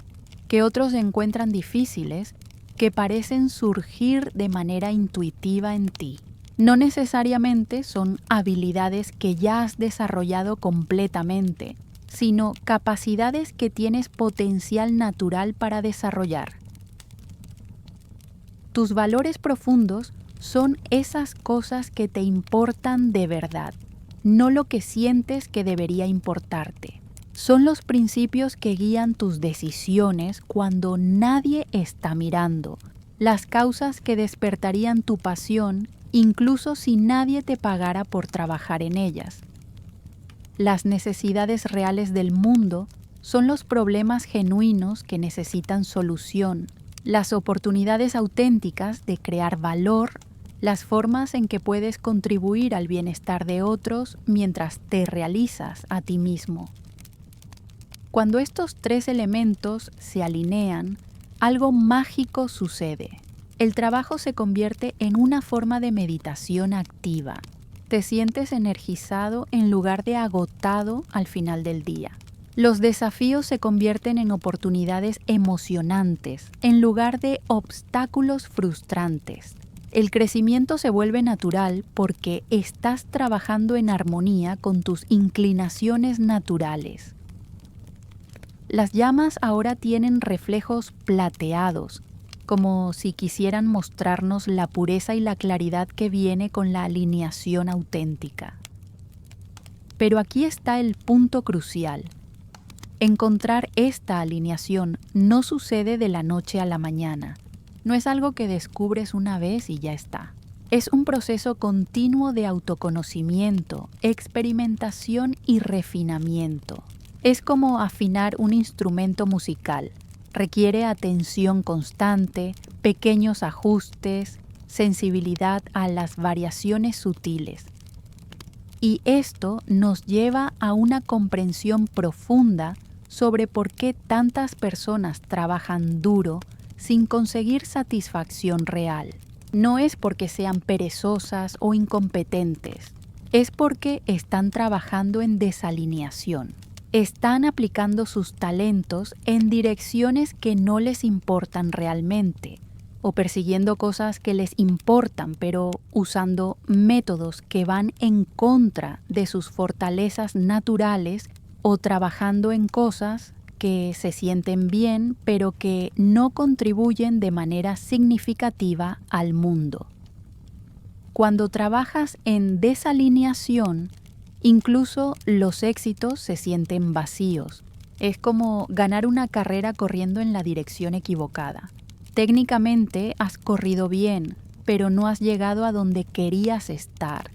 que otros encuentran difíciles, que parecen surgir de manera intuitiva en ti. No necesariamente son habilidades que ya has desarrollado completamente, sino capacidades que tienes potencial natural para desarrollar. Tus valores profundos son esas cosas que te importan de verdad, no lo que sientes que debería importarte. Son los principios que guían tus decisiones cuando nadie está mirando, las causas que despertarían tu pasión incluso si nadie te pagara por trabajar en ellas. Las necesidades reales del mundo son los problemas genuinos que necesitan solución, las oportunidades auténticas de crear valor, las formas en que puedes contribuir al bienestar de otros mientras te realizas a ti mismo. Cuando estos tres elementos se alinean, algo mágico sucede. El trabajo se convierte en una forma de meditación activa. Te sientes energizado en lugar de agotado al final del día. Los desafíos se convierten en oportunidades emocionantes en lugar de obstáculos frustrantes. El crecimiento se vuelve natural porque estás trabajando en armonía con tus inclinaciones naturales. Las llamas ahora tienen reflejos plateados, como si quisieran mostrarnos la pureza y la claridad que viene con la alineación auténtica. Pero aquí está el punto crucial. Encontrar esta alineación no sucede de la noche a la mañana. No es algo que descubres una vez y ya está. Es un proceso continuo de autoconocimiento, experimentación y refinamiento. Es como afinar un instrumento musical. Requiere atención constante, pequeños ajustes, sensibilidad a las variaciones sutiles. Y esto nos lleva a una comprensión profunda sobre por qué tantas personas trabajan duro sin conseguir satisfacción real. No es porque sean perezosas o incompetentes, es porque están trabajando en desalineación. Están aplicando sus talentos en direcciones que no les importan realmente, o persiguiendo cosas que les importan, pero usando métodos que van en contra de sus fortalezas naturales, o trabajando en cosas que se sienten bien, pero que no contribuyen de manera significativa al mundo. Cuando trabajas en desalineación, incluso los éxitos se sienten vacíos. Es como ganar una carrera corriendo en la dirección equivocada. Técnicamente has corrido bien, pero no has llegado a donde querías estar.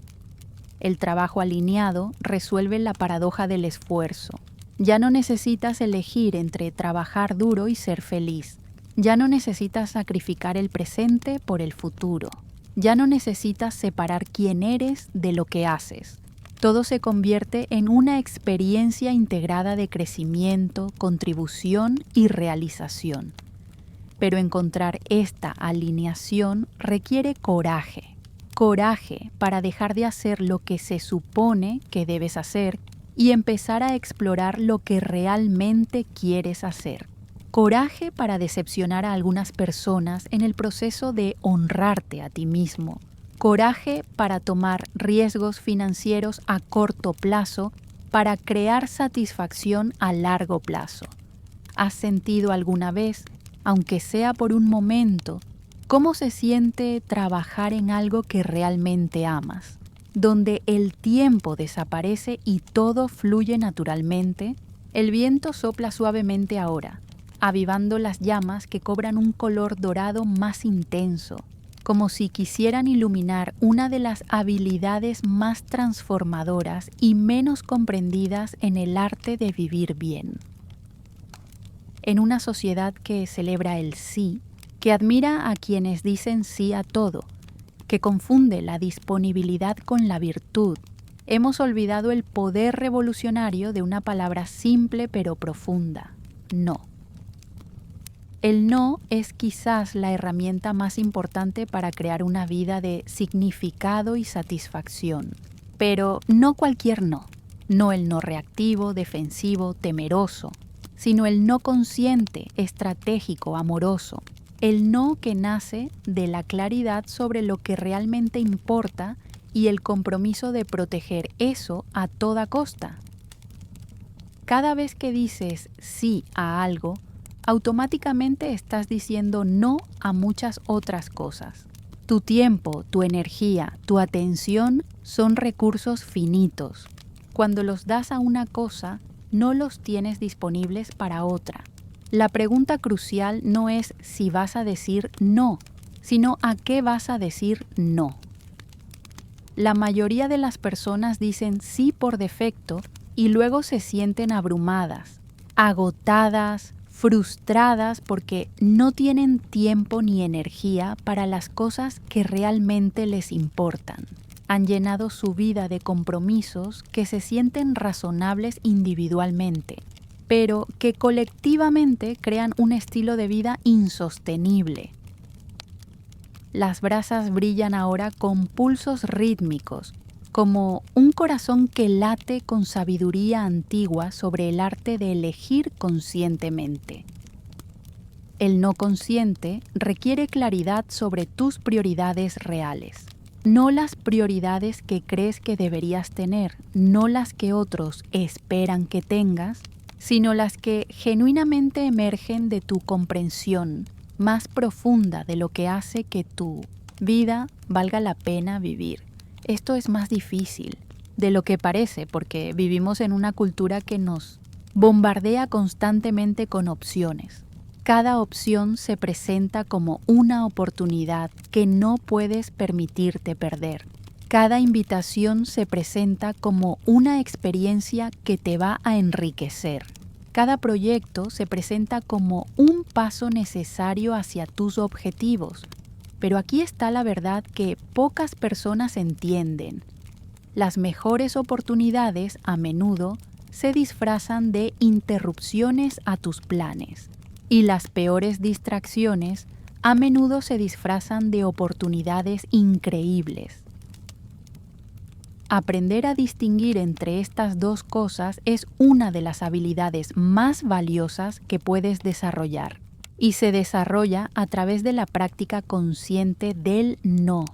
El trabajo alineado resuelve la paradoja del esfuerzo. Ya no necesitas elegir entre trabajar duro y ser feliz. Ya no necesitas sacrificar el presente por el futuro. Ya no necesitas separar quién eres de lo que haces. Todo se convierte en una experiencia integrada de crecimiento, contribución y realización. Pero encontrar esta alineación requiere coraje. Coraje para dejar de hacer lo que se supone que debes hacer y empezar a explorar lo que realmente quieres hacer. Coraje para decepcionar a algunas personas en el proceso de honrarte a ti mismo. Coraje para tomar riesgos financieros a corto plazo para crear satisfacción a largo plazo. ¿Has sentido alguna vez, aunque sea por un momento, cómo se siente trabajar en algo que realmente amas, donde el tiempo desaparece y todo fluye naturalmente? El viento sopla suavemente ahora, avivando las llamas que cobran un color dorado más intenso, como si quisieran iluminar una de las habilidades más transformadoras y menos comprendidas en el arte de vivir bien. En una sociedad que celebra el sí, que admira a quienes dicen sí a todo, que confunde la disponibilidad con la virtud, hemos olvidado el poder revolucionario de una palabra simple pero profunda: no. El no es quizás la herramienta más importante para crear una vida de significado y satisfacción. Pero no cualquier no. No el no reactivo, defensivo, temeroso, sino el no consciente, estratégico, amoroso. El no que nace de la claridad sobre lo que realmente importa y el compromiso de proteger eso a toda costa. Cada vez que dices sí a algo, automáticamente estás diciendo no a muchas otras cosas. Tu tiempo, tu energía, tu atención son recursos finitos. Cuando los das a una cosa, no los tienes disponibles para otra. La pregunta crucial no es si vas a decir no, sino a qué vas a decir no. La mayoría de las personas dicen sí por defecto y luego se sienten abrumadas. agotadas, frustradas porque no tienen tiempo ni energía para las cosas que realmente les importan. Han llenado su vida de compromisos que se sienten razonables individualmente, pero que colectivamente crean un estilo de vida insostenible. Las brasas brillan ahora con pulsos rítmicos, como un corazón que late con sabiduría antigua sobre el arte de elegir conscientemente. El no consciente requiere claridad sobre tus prioridades reales. No las prioridades que crees que deberías tener, no las que otros esperan que tengas, sino las que genuinamente emergen de tu comprensión más profunda de lo que hace que tu vida valga la pena vivir. Esto es más difícil de lo que parece porque vivimos en una cultura que nos bombardea constantemente con opciones. Cada opción se presenta como una oportunidad que no puedes permitirte perder. Cada invitación se presenta como una experiencia que te va a enriquecer. Cada proyecto se presenta como un paso necesario hacia tus objetivos. Pero aquí está la verdad que pocas personas entienden. Las mejores oportunidades a menudo se disfrazan de interrupciones a tus planes. Y las peores distracciones a menudo se disfrazan de oportunidades increíbles. Aprender a distinguir entre estas dos cosas es una de las habilidades más valiosas que puedes desarrollar, y se desarrolla a través de la práctica consciente del no.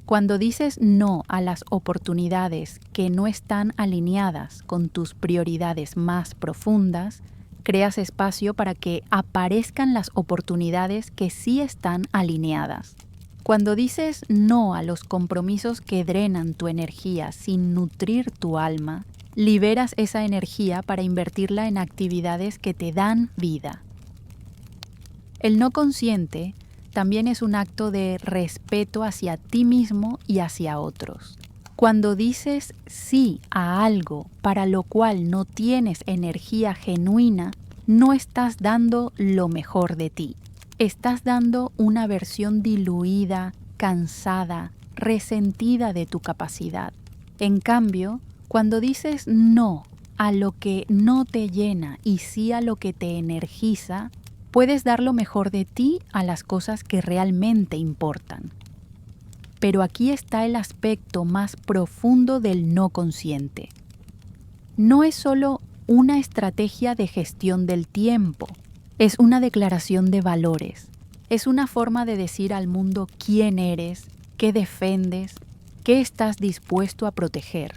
Cuando dices no a las oportunidades que no están alineadas con tus prioridades más profundas, creas espacio para que aparezcan las oportunidades que sí están alineadas. Cuando dices no a los compromisos que drenan tu energía sin nutrir tu alma, liberas esa energía para invertirla en actividades que te dan vida. El no consciente también es un acto de respeto hacia ti mismo y hacia otros. Cuando dices sí a algo para lo cual no tienes energía genuina, no estás dando lo mejor de ti. Estás dando una versión diluida, cansada, resentida de tu capacidad. En cambio, cuando dices no a lo que no te llena y sí a lo que te energiza, puedes dar lo mejor de ti a las cosas que realmente importan. Pero aquí está el aspecto más profundo del no consciente. No es solo una estrategia de gestión del tiempo, es una declaración de valores. Es una forma de decir al mundo quién eres, qué defendes, qué estás dispuesto a proteger.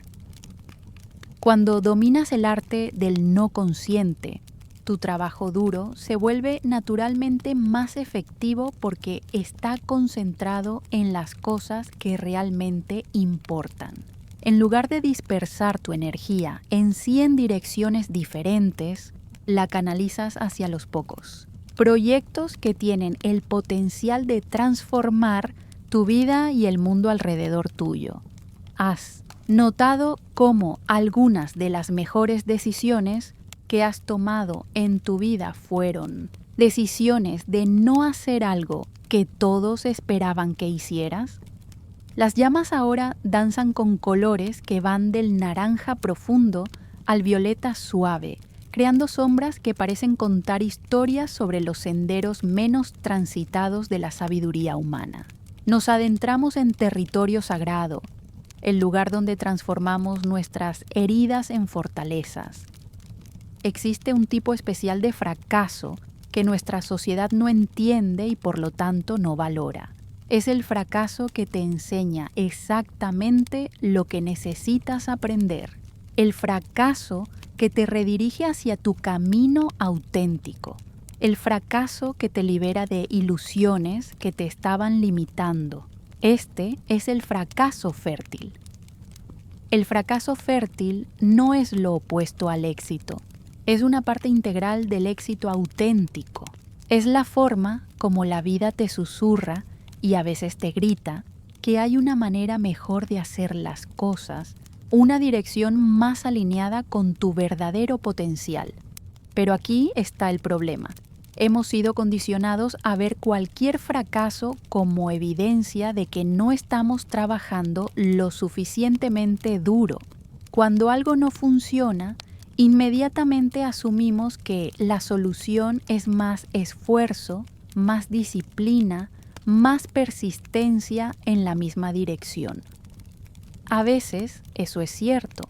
Cuando dominas el arte del no consciente, tu trabajo duro se vuelve naturalmente más efectivo porque está concentrado en las cosas que realmente importan. En lugar de dispersar tu energía en 100 direcciones diferentes, la canalizas hacia los pocos proyectos que tienen el potencial de transformar tu vida y el mundo alrededor tuyo. ¿Has notado cómo algunas de las mejores decisiones que has tomado en tu vida fueron decisiones de no hacer algo que todos esperaban que hicieras? Las llamas ahora danzan con colores que van del naranja profundo al violeta suave, creando sombras que parecen contar historias sobre los senderos menos transitados de la sabiduría humana. Nos adentramos en territorio sagrado, el lugar donde transformamos nuestras heridas en fortalezas. Existe un tipo especial de fracaso que nuestra sociedad no entiende y por lo tanto no valora. Es el fracaso que te enseña exactamente lo que necesitas aprender. El fracaso que te redirige hacia tu camino auténtico. El fracaso que te libera de ilusiones que te estaban limitando. Este es el fracaso fértil. El fracaso fértil no es lo opuesto al éxito. Es una parte integral del éxito auténtico. Es la forma como la vida te susurra y a veces te grita que hay una manera mejor de hacer las cosas una dirección más alineada con tu verdadero potencial. Pero aquí está el problema. Hemos sido condicionados a ver cualquier fracaso como evidencia de que no estamos trabajando lo suficientemente duro. Cuando algo no funciona, inmediatamente asumimos que la solución es más esfuerzo, más disciplina, más persistencia en la misma dirección. A veces eso es cierto.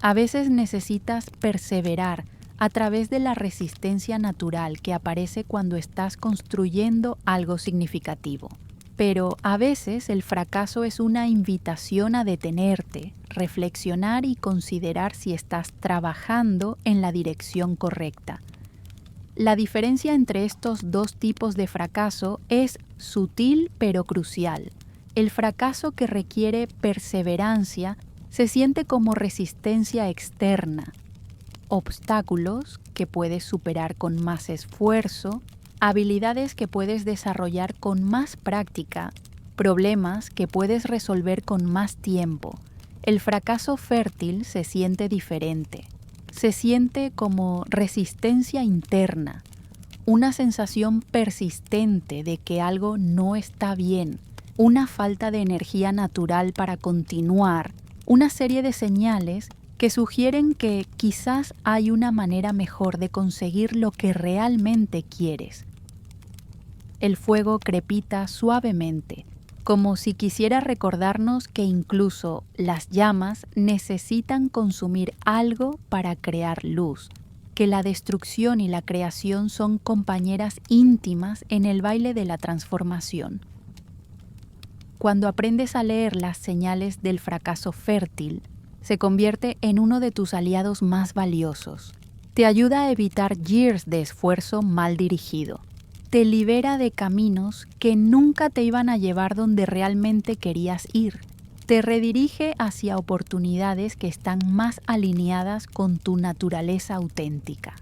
A veces necesitas perseverar a través de la resistencia natural que aparece cuando estás construyendo algo significativo. Pero a veces el fracaso es una invitación a detenerte, reflexionar y considerar si estás trabajando en la dirección correcta. La diferencia entre estos dos tipos de fracaso es sutil pero crucial. El fracaso que requiere perseverancia se siente como resistencia externa, obstáculos que puedes superar con más esfuerzo, habilidades que puedes desarrollar con más práctica, problemas que puedes resolver con más tiempo. El fracaso fértil se siente diferente. Se siente como resistencia interna, una sensación persistente de que algo no está bien, una falta de energía natural para continuar, una serie de señales que sugieren que quizás hay una manera mejor de conseguir lo que realmente quieres. El fuego crepita suavemente, como si quisiera recordarnos que incluso las llamas necesitan consumir algo para crear luz, que la destrucción y la creación son compañeras íntimas en el baile de la transformación. Cuando aprendes a leer las señales del fracaso fértil, se convierte en uno de tus aliados más valiosos. Te ayuda a evitar years de esfuerzo mal dirigido. Te libera de caminos que nunca te iban a llevar donde realmente querías ir. Te redirige hacia oportunidades que están más alineadas con tu naturaleza auténtica.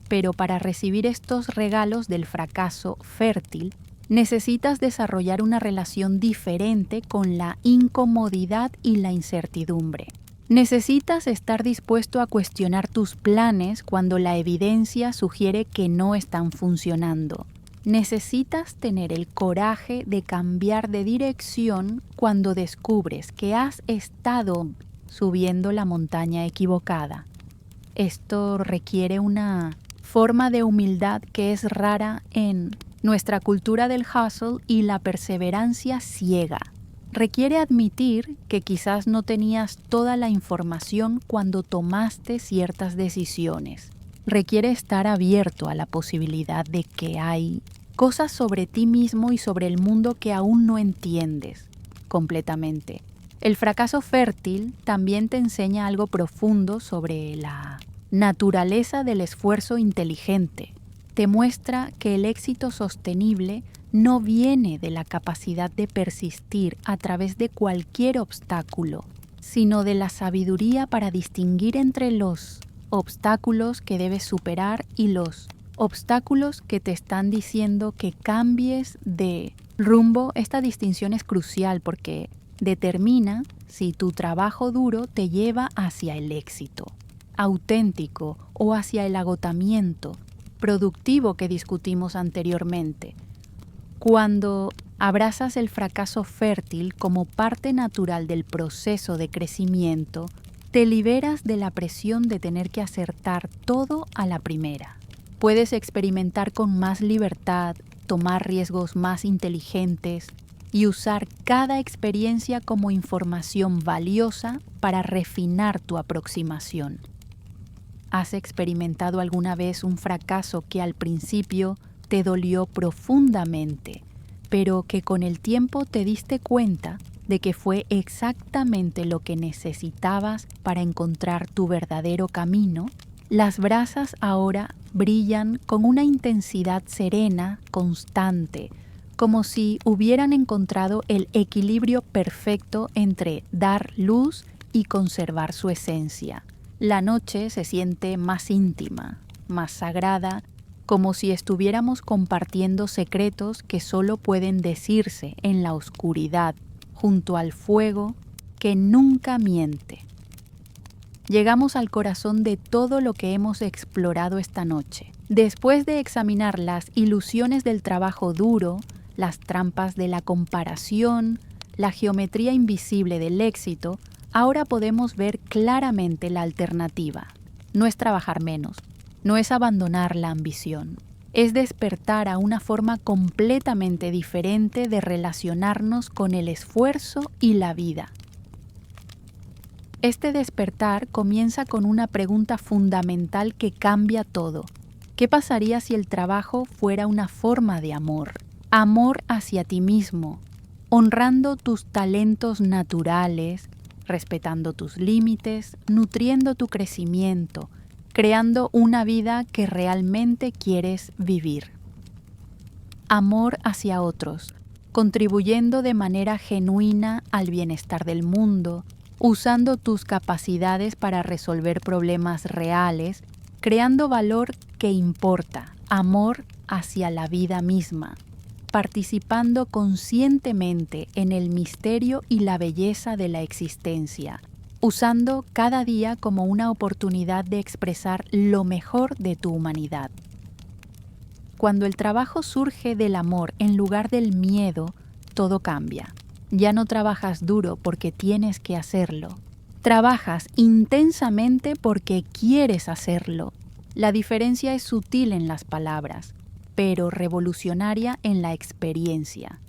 Pero para recibir estos regalos del fracaso fértil, necesitas desarrollar una relación diferente con la incomodidad y la incertidumbre. Necesitas estar dispuesto a cuestionar tus planes cuando la evidencia sugiere que no están funcionando. Necesitas tener el coraje de cambiar de dirección cuando descubres que has estado subiendo la montaña equivocada. Esto requiere una forma de humildad que es rara en nuestra cultura del hustle y la perseverancia ciega. Requiere admitir que quizás no tenías toda la información cuando tomaste ciertas decisiones. Requiere estar abierto a la posibilidad de que hay cosas sobre ti mismo y sobre el mundo que aún no entiendes completamente. El fracaso fértil también te enseña algo profundo sobre la naturaleza del esfuerzo inteligente. Te muestra que el éxito sostenible no viene de la capacidad de persistir a través de cualquier obstáculo, sino de la sabiduría para distinguir entre los obstáculos que debes superar y los obstáculos que te están diciendo que cambies de rumbo. Esta distinción es crucial porque determina si tu trabajo duro te lleva hacia el éxito auténtico o hacia el agotamiento productivo que discutimos anteriormente. Cuando abrazas el fracaso fértil como parte natural del proceso de crecimiento, te liberas de la presión de tener que acertar todo a la primera. Puedes experimentar con más libertad, tomar riesgos más inteligentes y usar cada experiencia como información valiosa para refinar tu aproximación. ¿Has experimentado alguna vez un fracaso que al principio te dolió profundamente, pero que con el tiempo te diste cuenta de que fue exactamente lo que necesitabas para encontrar tu verdadero camino? Las brasas ahora brillan con una intensidad serena, constante, como si hubieran encontrado el equilibrio perfecto entre dar luz y conservar su esencia. La noche se siente más íntima, más sagrada, como si estuviéramos compartiendo secretos que solo pueden decirse en la oscuridad, junto al fuego que nunca miente. Llegamos al corazón de todo lo que hemos explorado esta noche. Después de examinar las ilusiones del trabajo duro, las trampas de la comparación, la geometría invisible del éxito, ahora podemos ver claramente la alternativa. No es trabajar menos, no es abandonar la ambición, es despertar a una forma completamente diferente de relacionarnos con el esfuerzo y la vida. Este despertar comienza con una pregunta fundamental que cambia todo. ¿Qué pasaría si el trabajo fuera una forma de amor? Amor hacia ti mismo, honrando tus talentos naturales, respetando tus límites, nutriendo tu crecimiento, creando una vida que realmente quieres vivir. Amor hacia otros, contribuyendo de manera genuina al bienestar del mundo, usando tus capacidades para resolver problemas reales, creando valor que importa, amor hacia la vida misma, participando conscientemente en el misterio y la belleza de la existencia, usando cada día como una oportunidad de expresar lo mejor de tu humanidad. Cuando el trabajo surge del amor en lugar del miedo, todo cambia. Ya no trabajas duro porque tienes que hacerlo. Trabajas intensamente porque quieres hacerlo. La diferencia es sutil en las palabras, pero revolucionaria en la experiencia.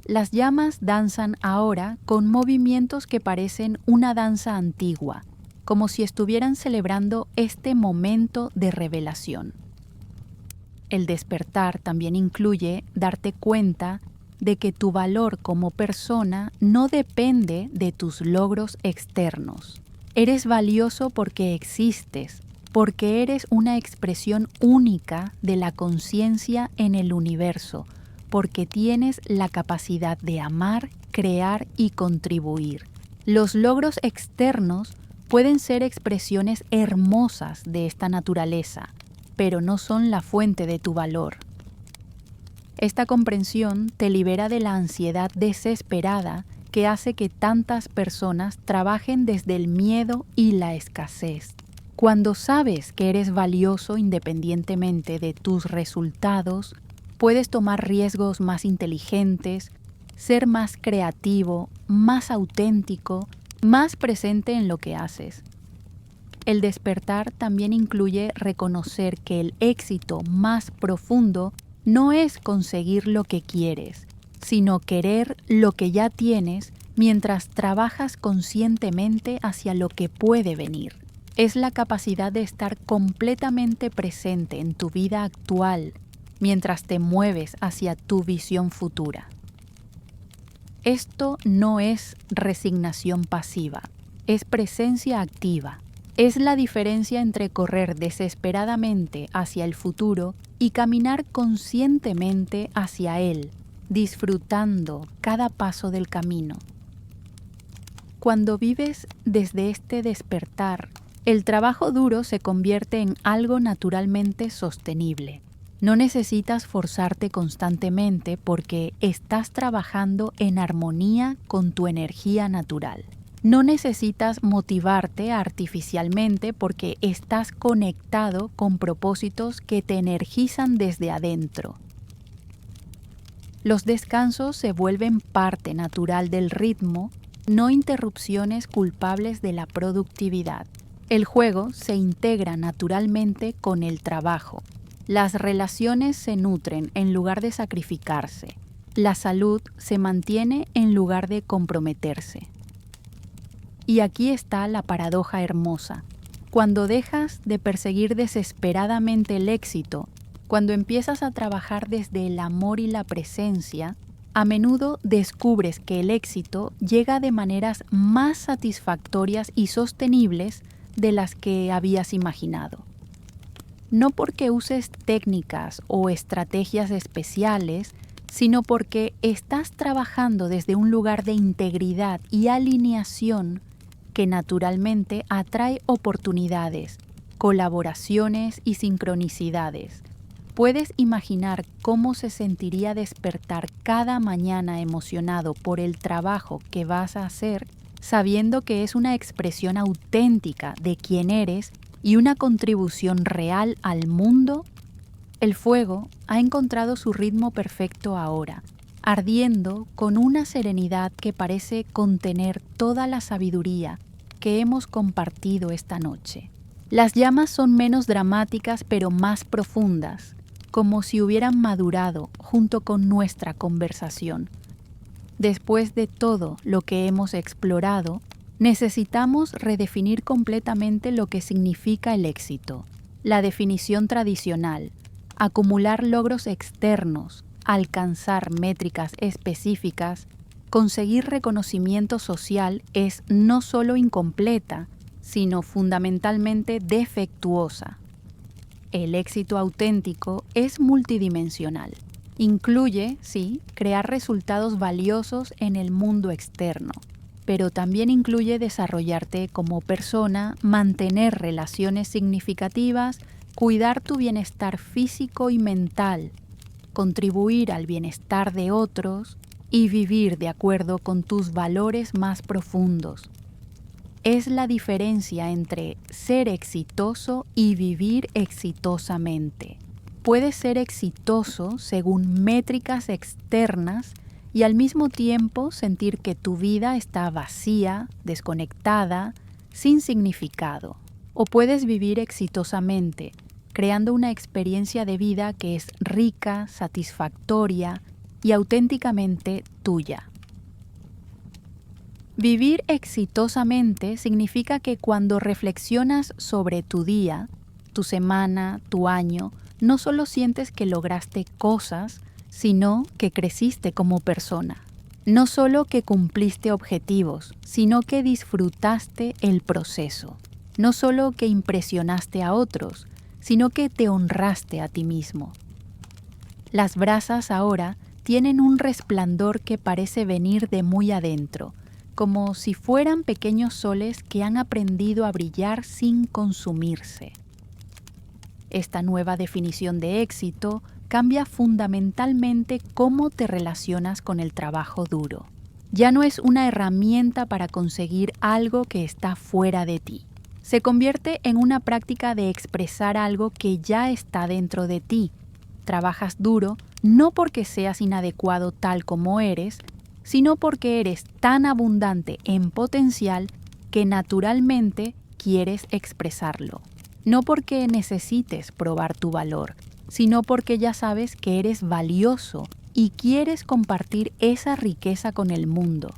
Las llamas danzan ahora con movimientos que parecen una danza antigua, como si estuvieran celebrando este momento de revelación. El despertar también incluye darte cuenta de que tu valor como persona no depende de tus logros externos. Eres valioso porque existes, porque eres una expresión única de la conciencia en el universo, porque tienes la capacidad de amar, crear y contribuir. Los logros externos pueden ser expresiones hermosas de esta naturaleza, pero no son la fuente de tu valor. Esta comprensión te libera de la ansiedad desesperada que hace que tantas personas trabajen desde el miedo y la escasez. Cuando sabes que eres valioso independientemente de tus resultados, puedes tomar riesgos más inteligentes, ser más creativo, más auténtico, más presente en lo que haces. El despertar también incluye reconocer que el éxito más profundo no es conseguir lo que quieres, sino querer lo que ya tienes mientras trabajas conscientemente hacia lo que puede venir. Es la capacidad de estar completamente presente en tu vida actual mientras te mueves hacia tu visión futura. Esto no es resignación pasiva, es presencia activa. Es la diferencia entre correr desesperadamente hacia el futuro y caminar conscientemente hacia él, disfrutando cada paso del camino. Cuando vives desde este despertar, el trabajo duro se convierte en algo naturalmente sostenible. No necesitas forzarte constantemente porque estás trabajando en armonía con tu energía natural. No necesitas motivarte artificialmente porque estás conectado con propósitos que te energizan desde adentro. Los descansos se vuelven parte natural del ritmo, no interrupciones culpables de la productividad. El juego se integra naturalmente con el trabajo. Las relaciones se nutren en lugar de sacrificarse. La salud se mantiene en lugar de comprometerse. Y aquí está la paradoja hermosa. Cuando dejas de perseguir desesperadamente el éxito, cuando empiezas a trabajar desde el amor y la presencia, a menudo descubres que el éxito llega de maneras más satisfactorias y sostenibles de las que habías imaginado. No porque uses técnicas o estrategias especiales, sino porque estás trabajando desde un lugar de integridad y alineación que naturalmente atrae oportunidades, colaboraciones y sincronicidades, ¿Puedes imaginar cómo se sentiría despertar cada mañana emocionado por el trabajo que vas a hacer, sabiendo que es una expresión auténtica de quién eres y una contribución real al mundo? El fuego ha encontrado su ritmo perfecto ahora, ardiendo con una serenidad que parece contener toda la sabiduría que hemos compartido esta noche. Las llamas son menos dramáticas pero más profundas, como si hubieran madurado junto con nuestra conversación. Después de todo lo que hemos explorado, necesitamos redefinir completamente lo que significa el éxito. La definición tradicional, acumular logros externos, alcanzar métricas específicas, conseguir reconocimiento social es no solo incompleta, sino fundamentalmente defectuosa. El éxito auténtico es multidimensional. Incluye, sí, crear resultados valiosos en el mundo externo, pero también incluye desarrollarte como persona, mantener relaciones significativas, cuidar tu bienestar físico y mental, contribuir al bienestar de otros y vivir de acuerdo con tus valores más profundos. Es la diferencia entre ser exitoso y vivir exitosamente. Puedes ser exitoso según métricas externas y al mismo tiempo sentir que tu vida está vacía, desconectada, sin significado. O puedes vivir exitosamente, creando una experiencia de vida que es rica, satisfactoria y auténticamente tuya. Vivir exitosamente significa que cuando reflexionas sobre tu día, tu semana, tu año, no solo sientes que lograste cosas, sino que creciste como persona. No solo que cumpliste objetivos, sino que disfrutaste el proceso. No solo que impresionaste a otros, sino que te honraste a ti mismo. Las brasas ahora tienen un resplandor que parece venir de muy adentro, como si fueran pequeños soles que han aprendido a brillar sin consumirse. Esta nueva definición de éxito cambia fundamentalmente cómo te relacionas con el trabajo duro. Ya no es una herramienta para conseguir algo que está fuera de ti. Se convierte en una práctica de expresar algo que ya está dentro de ti. Trabajas duro no porque seas inadecuado tal como eres, sino porque eres tan abundante en potencial que naturalmente quieres expresarlo. No porque necesites probar tu valor, sino porque ya sabes que eres valioso y quieres compartir esa riqueza con el mundo.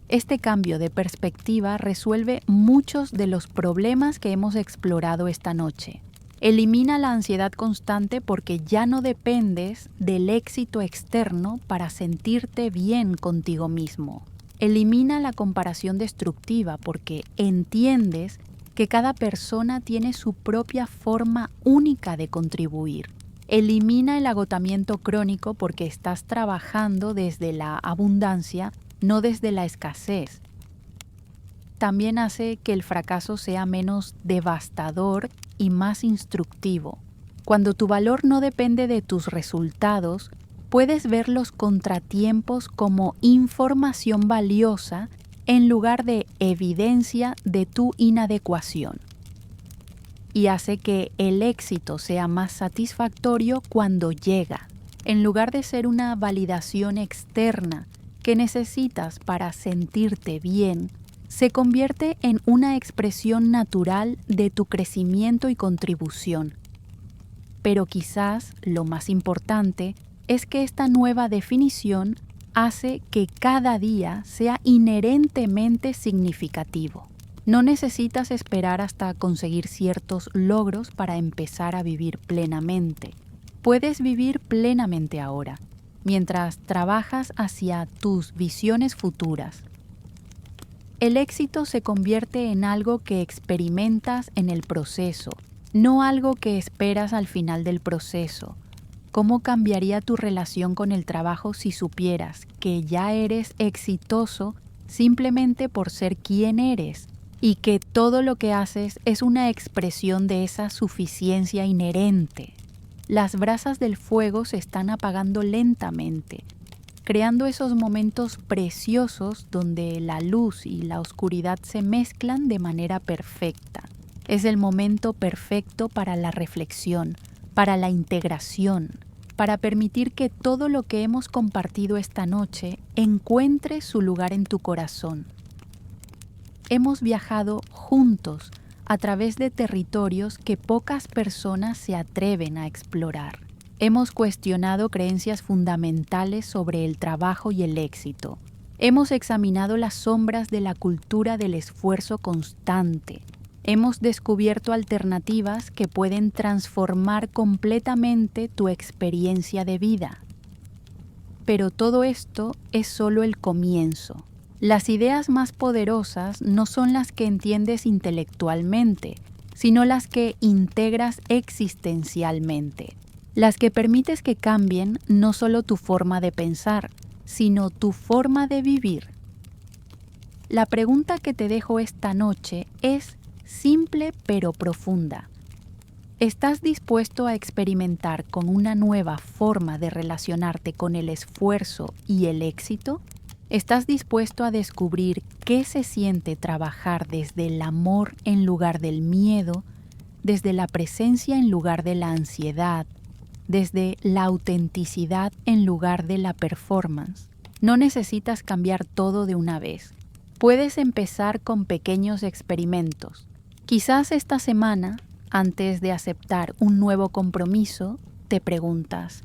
Este cambio de perspectiva resuelve muchos de los problemas que hemos explorado esta noche. Elimina la ansiedad constante porque ya no dependes del éxito externo para sentirte bien contigo mismo. Elimina la comparación destructiva porque entiendes que cada persona tiene su propia forma única de contribuir. Elimina el agotamiento crónico porque estás trabajando desde la abundancia, no desde la escasez. También hace que el fracaso sea menos devastador y más instructivo. Cuando tu valor no depende de tus resultados, puedes ver los contratiempos como información valiosa en lugar de evidencia de tu inadecuación. Y hace que el éxito sea más satisfactorio cuando llega, en lugar de ser una validación externa que necesitas para sentirte bien, se convierte en una expresión natural de tu crecimiento y contribución. Pero quizás lo más importante es que esta nueva definición hace que cada día sea inherentemente significativo. No necesitas esperar hasta conseguir ciertos logros para empezar a vivir plenamente. Puedes vivir plenamente ahora, mientras trabajas hacia tus visiones futuras. El éxito se convierte en algo que experimentas en el proceso, no algo que esperas al final del proceso. ¿Cómo cambiaría tu relación con el trabajo si supieras que ya eres exitoso simplemente por ser quien eres y que todo lo que haces es una expresión de esa suficiencia inherente? las brasas del fuego se están apagando lentamente, creando esos momentos preciosos donde la luz y la oscuridad se mezclan de manera perfecta. Es el momento perfecto para la reflexión, para la integración, para permitir que todo lo que hemos compartido esta noche encuentre su lugar en tu corazón. Hemos viajado juntos a través de territorios que pocas personas se atreven a explorar. Hemos cuestionado creencias fundamentales sobre el trabajo y el éxito. Hemos examinado las sombras de la cultura del esfuerzo constante. Hemos descubierto alternativas que pueden transformar completamente tu experiencia de vida. Pero todo esto es solo el comienzo. Las ideas más poderosas no son las que entiendes intelectualmente, sino las que integras existencialmente. Las que permites que cambien no solo tu forma de pensar, sino tu forma de vivir. La pregunta que te dejo esta noche es simple pero profunda. ¿Estás dispuesto a experimentar con una nueva forma de relacionarte con el esfuerzo y el éxito? ¿Estás dispuesto a descubrir qué se siente trabajar desde el amor en lugar del miedo, desde la presencia en lugar de la ansiedad, desde la autenticidad en lugar de la performance? No necesitas cambiar todo de una vez. Puedes empezar con pequeños experimentos. Quizás esta semana, antes de aceptar un nuevo compromiso, te preguntas: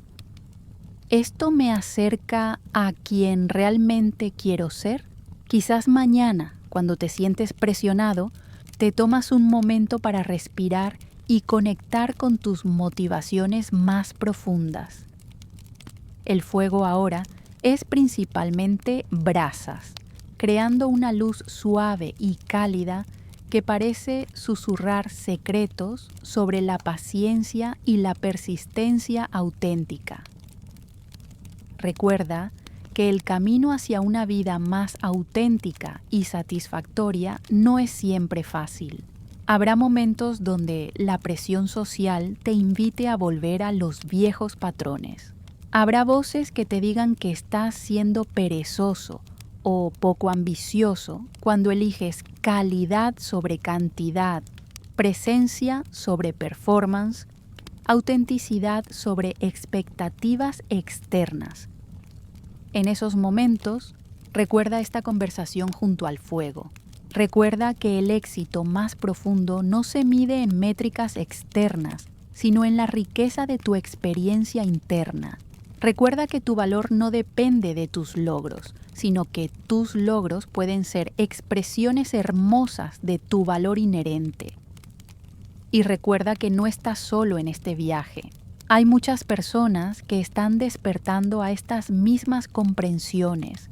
¿esto me acerca a quien realmente quiero ser? Quizás mañana, cuando te sientes presionado, te tomas un momento para respirar y conectar con tus motivaciones más profundas. El fuego ahora es principalmente brasas, creando una luz suave y cálida que parece susurrar secretos sobre la paciencia y la persistencia auténtica. Recuerda que el camino hacia una vida más auténtica y satisfactoria no es siempre fácil. Habrá momentos donde la presión social te invite a volver a los viejos patrones. Habrá voces que te digan que estás siendo perezoso o poco ambicioso cuando eliges calidad sobre cantidad, presencia sobre performance, autenticidad sobre expectativas externas. En esos momentos, recuerda esta conversación junto al fuego. Recuerda que el éxito más profundo no se mide en métricas externas, sino en la riqueza de tu experiencia interna. Recuerda que tu valor no depende de tus logros, sino que tus logros pueden ser expresiones hermosas de tu valor inherente. Y recuerda que no estás solo en este viaje. Hay muchas personas que están despertando a estas mismas comprensiones,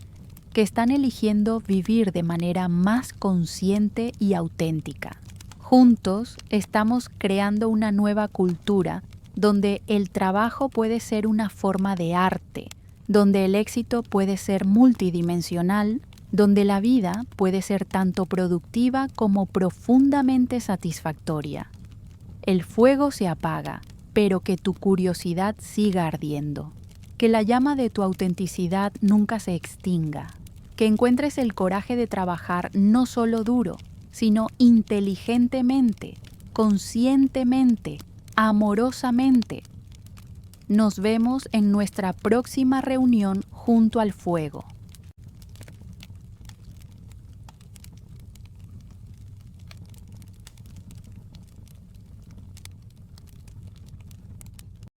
que están eligiendo vivir de manera más consciente y auténtica. Juntos estamos creando una nueva cultura donde el trabajo puede ser una forma de arte, donde el éxito puede ser multidimensional, donde la vida puede ser tanto productiva como profundamente satisfactoria. El fuego se apaga, pero que tu curiosidad siga ardiendo. Que la llama de tu autenticidad nunca se extinga. Que encuentres el coraje de trabajar no solo duro, sino inteligentemente, conscientemente, amorosamente. Nos vemos en nuestra próxima reunión junto al fuego.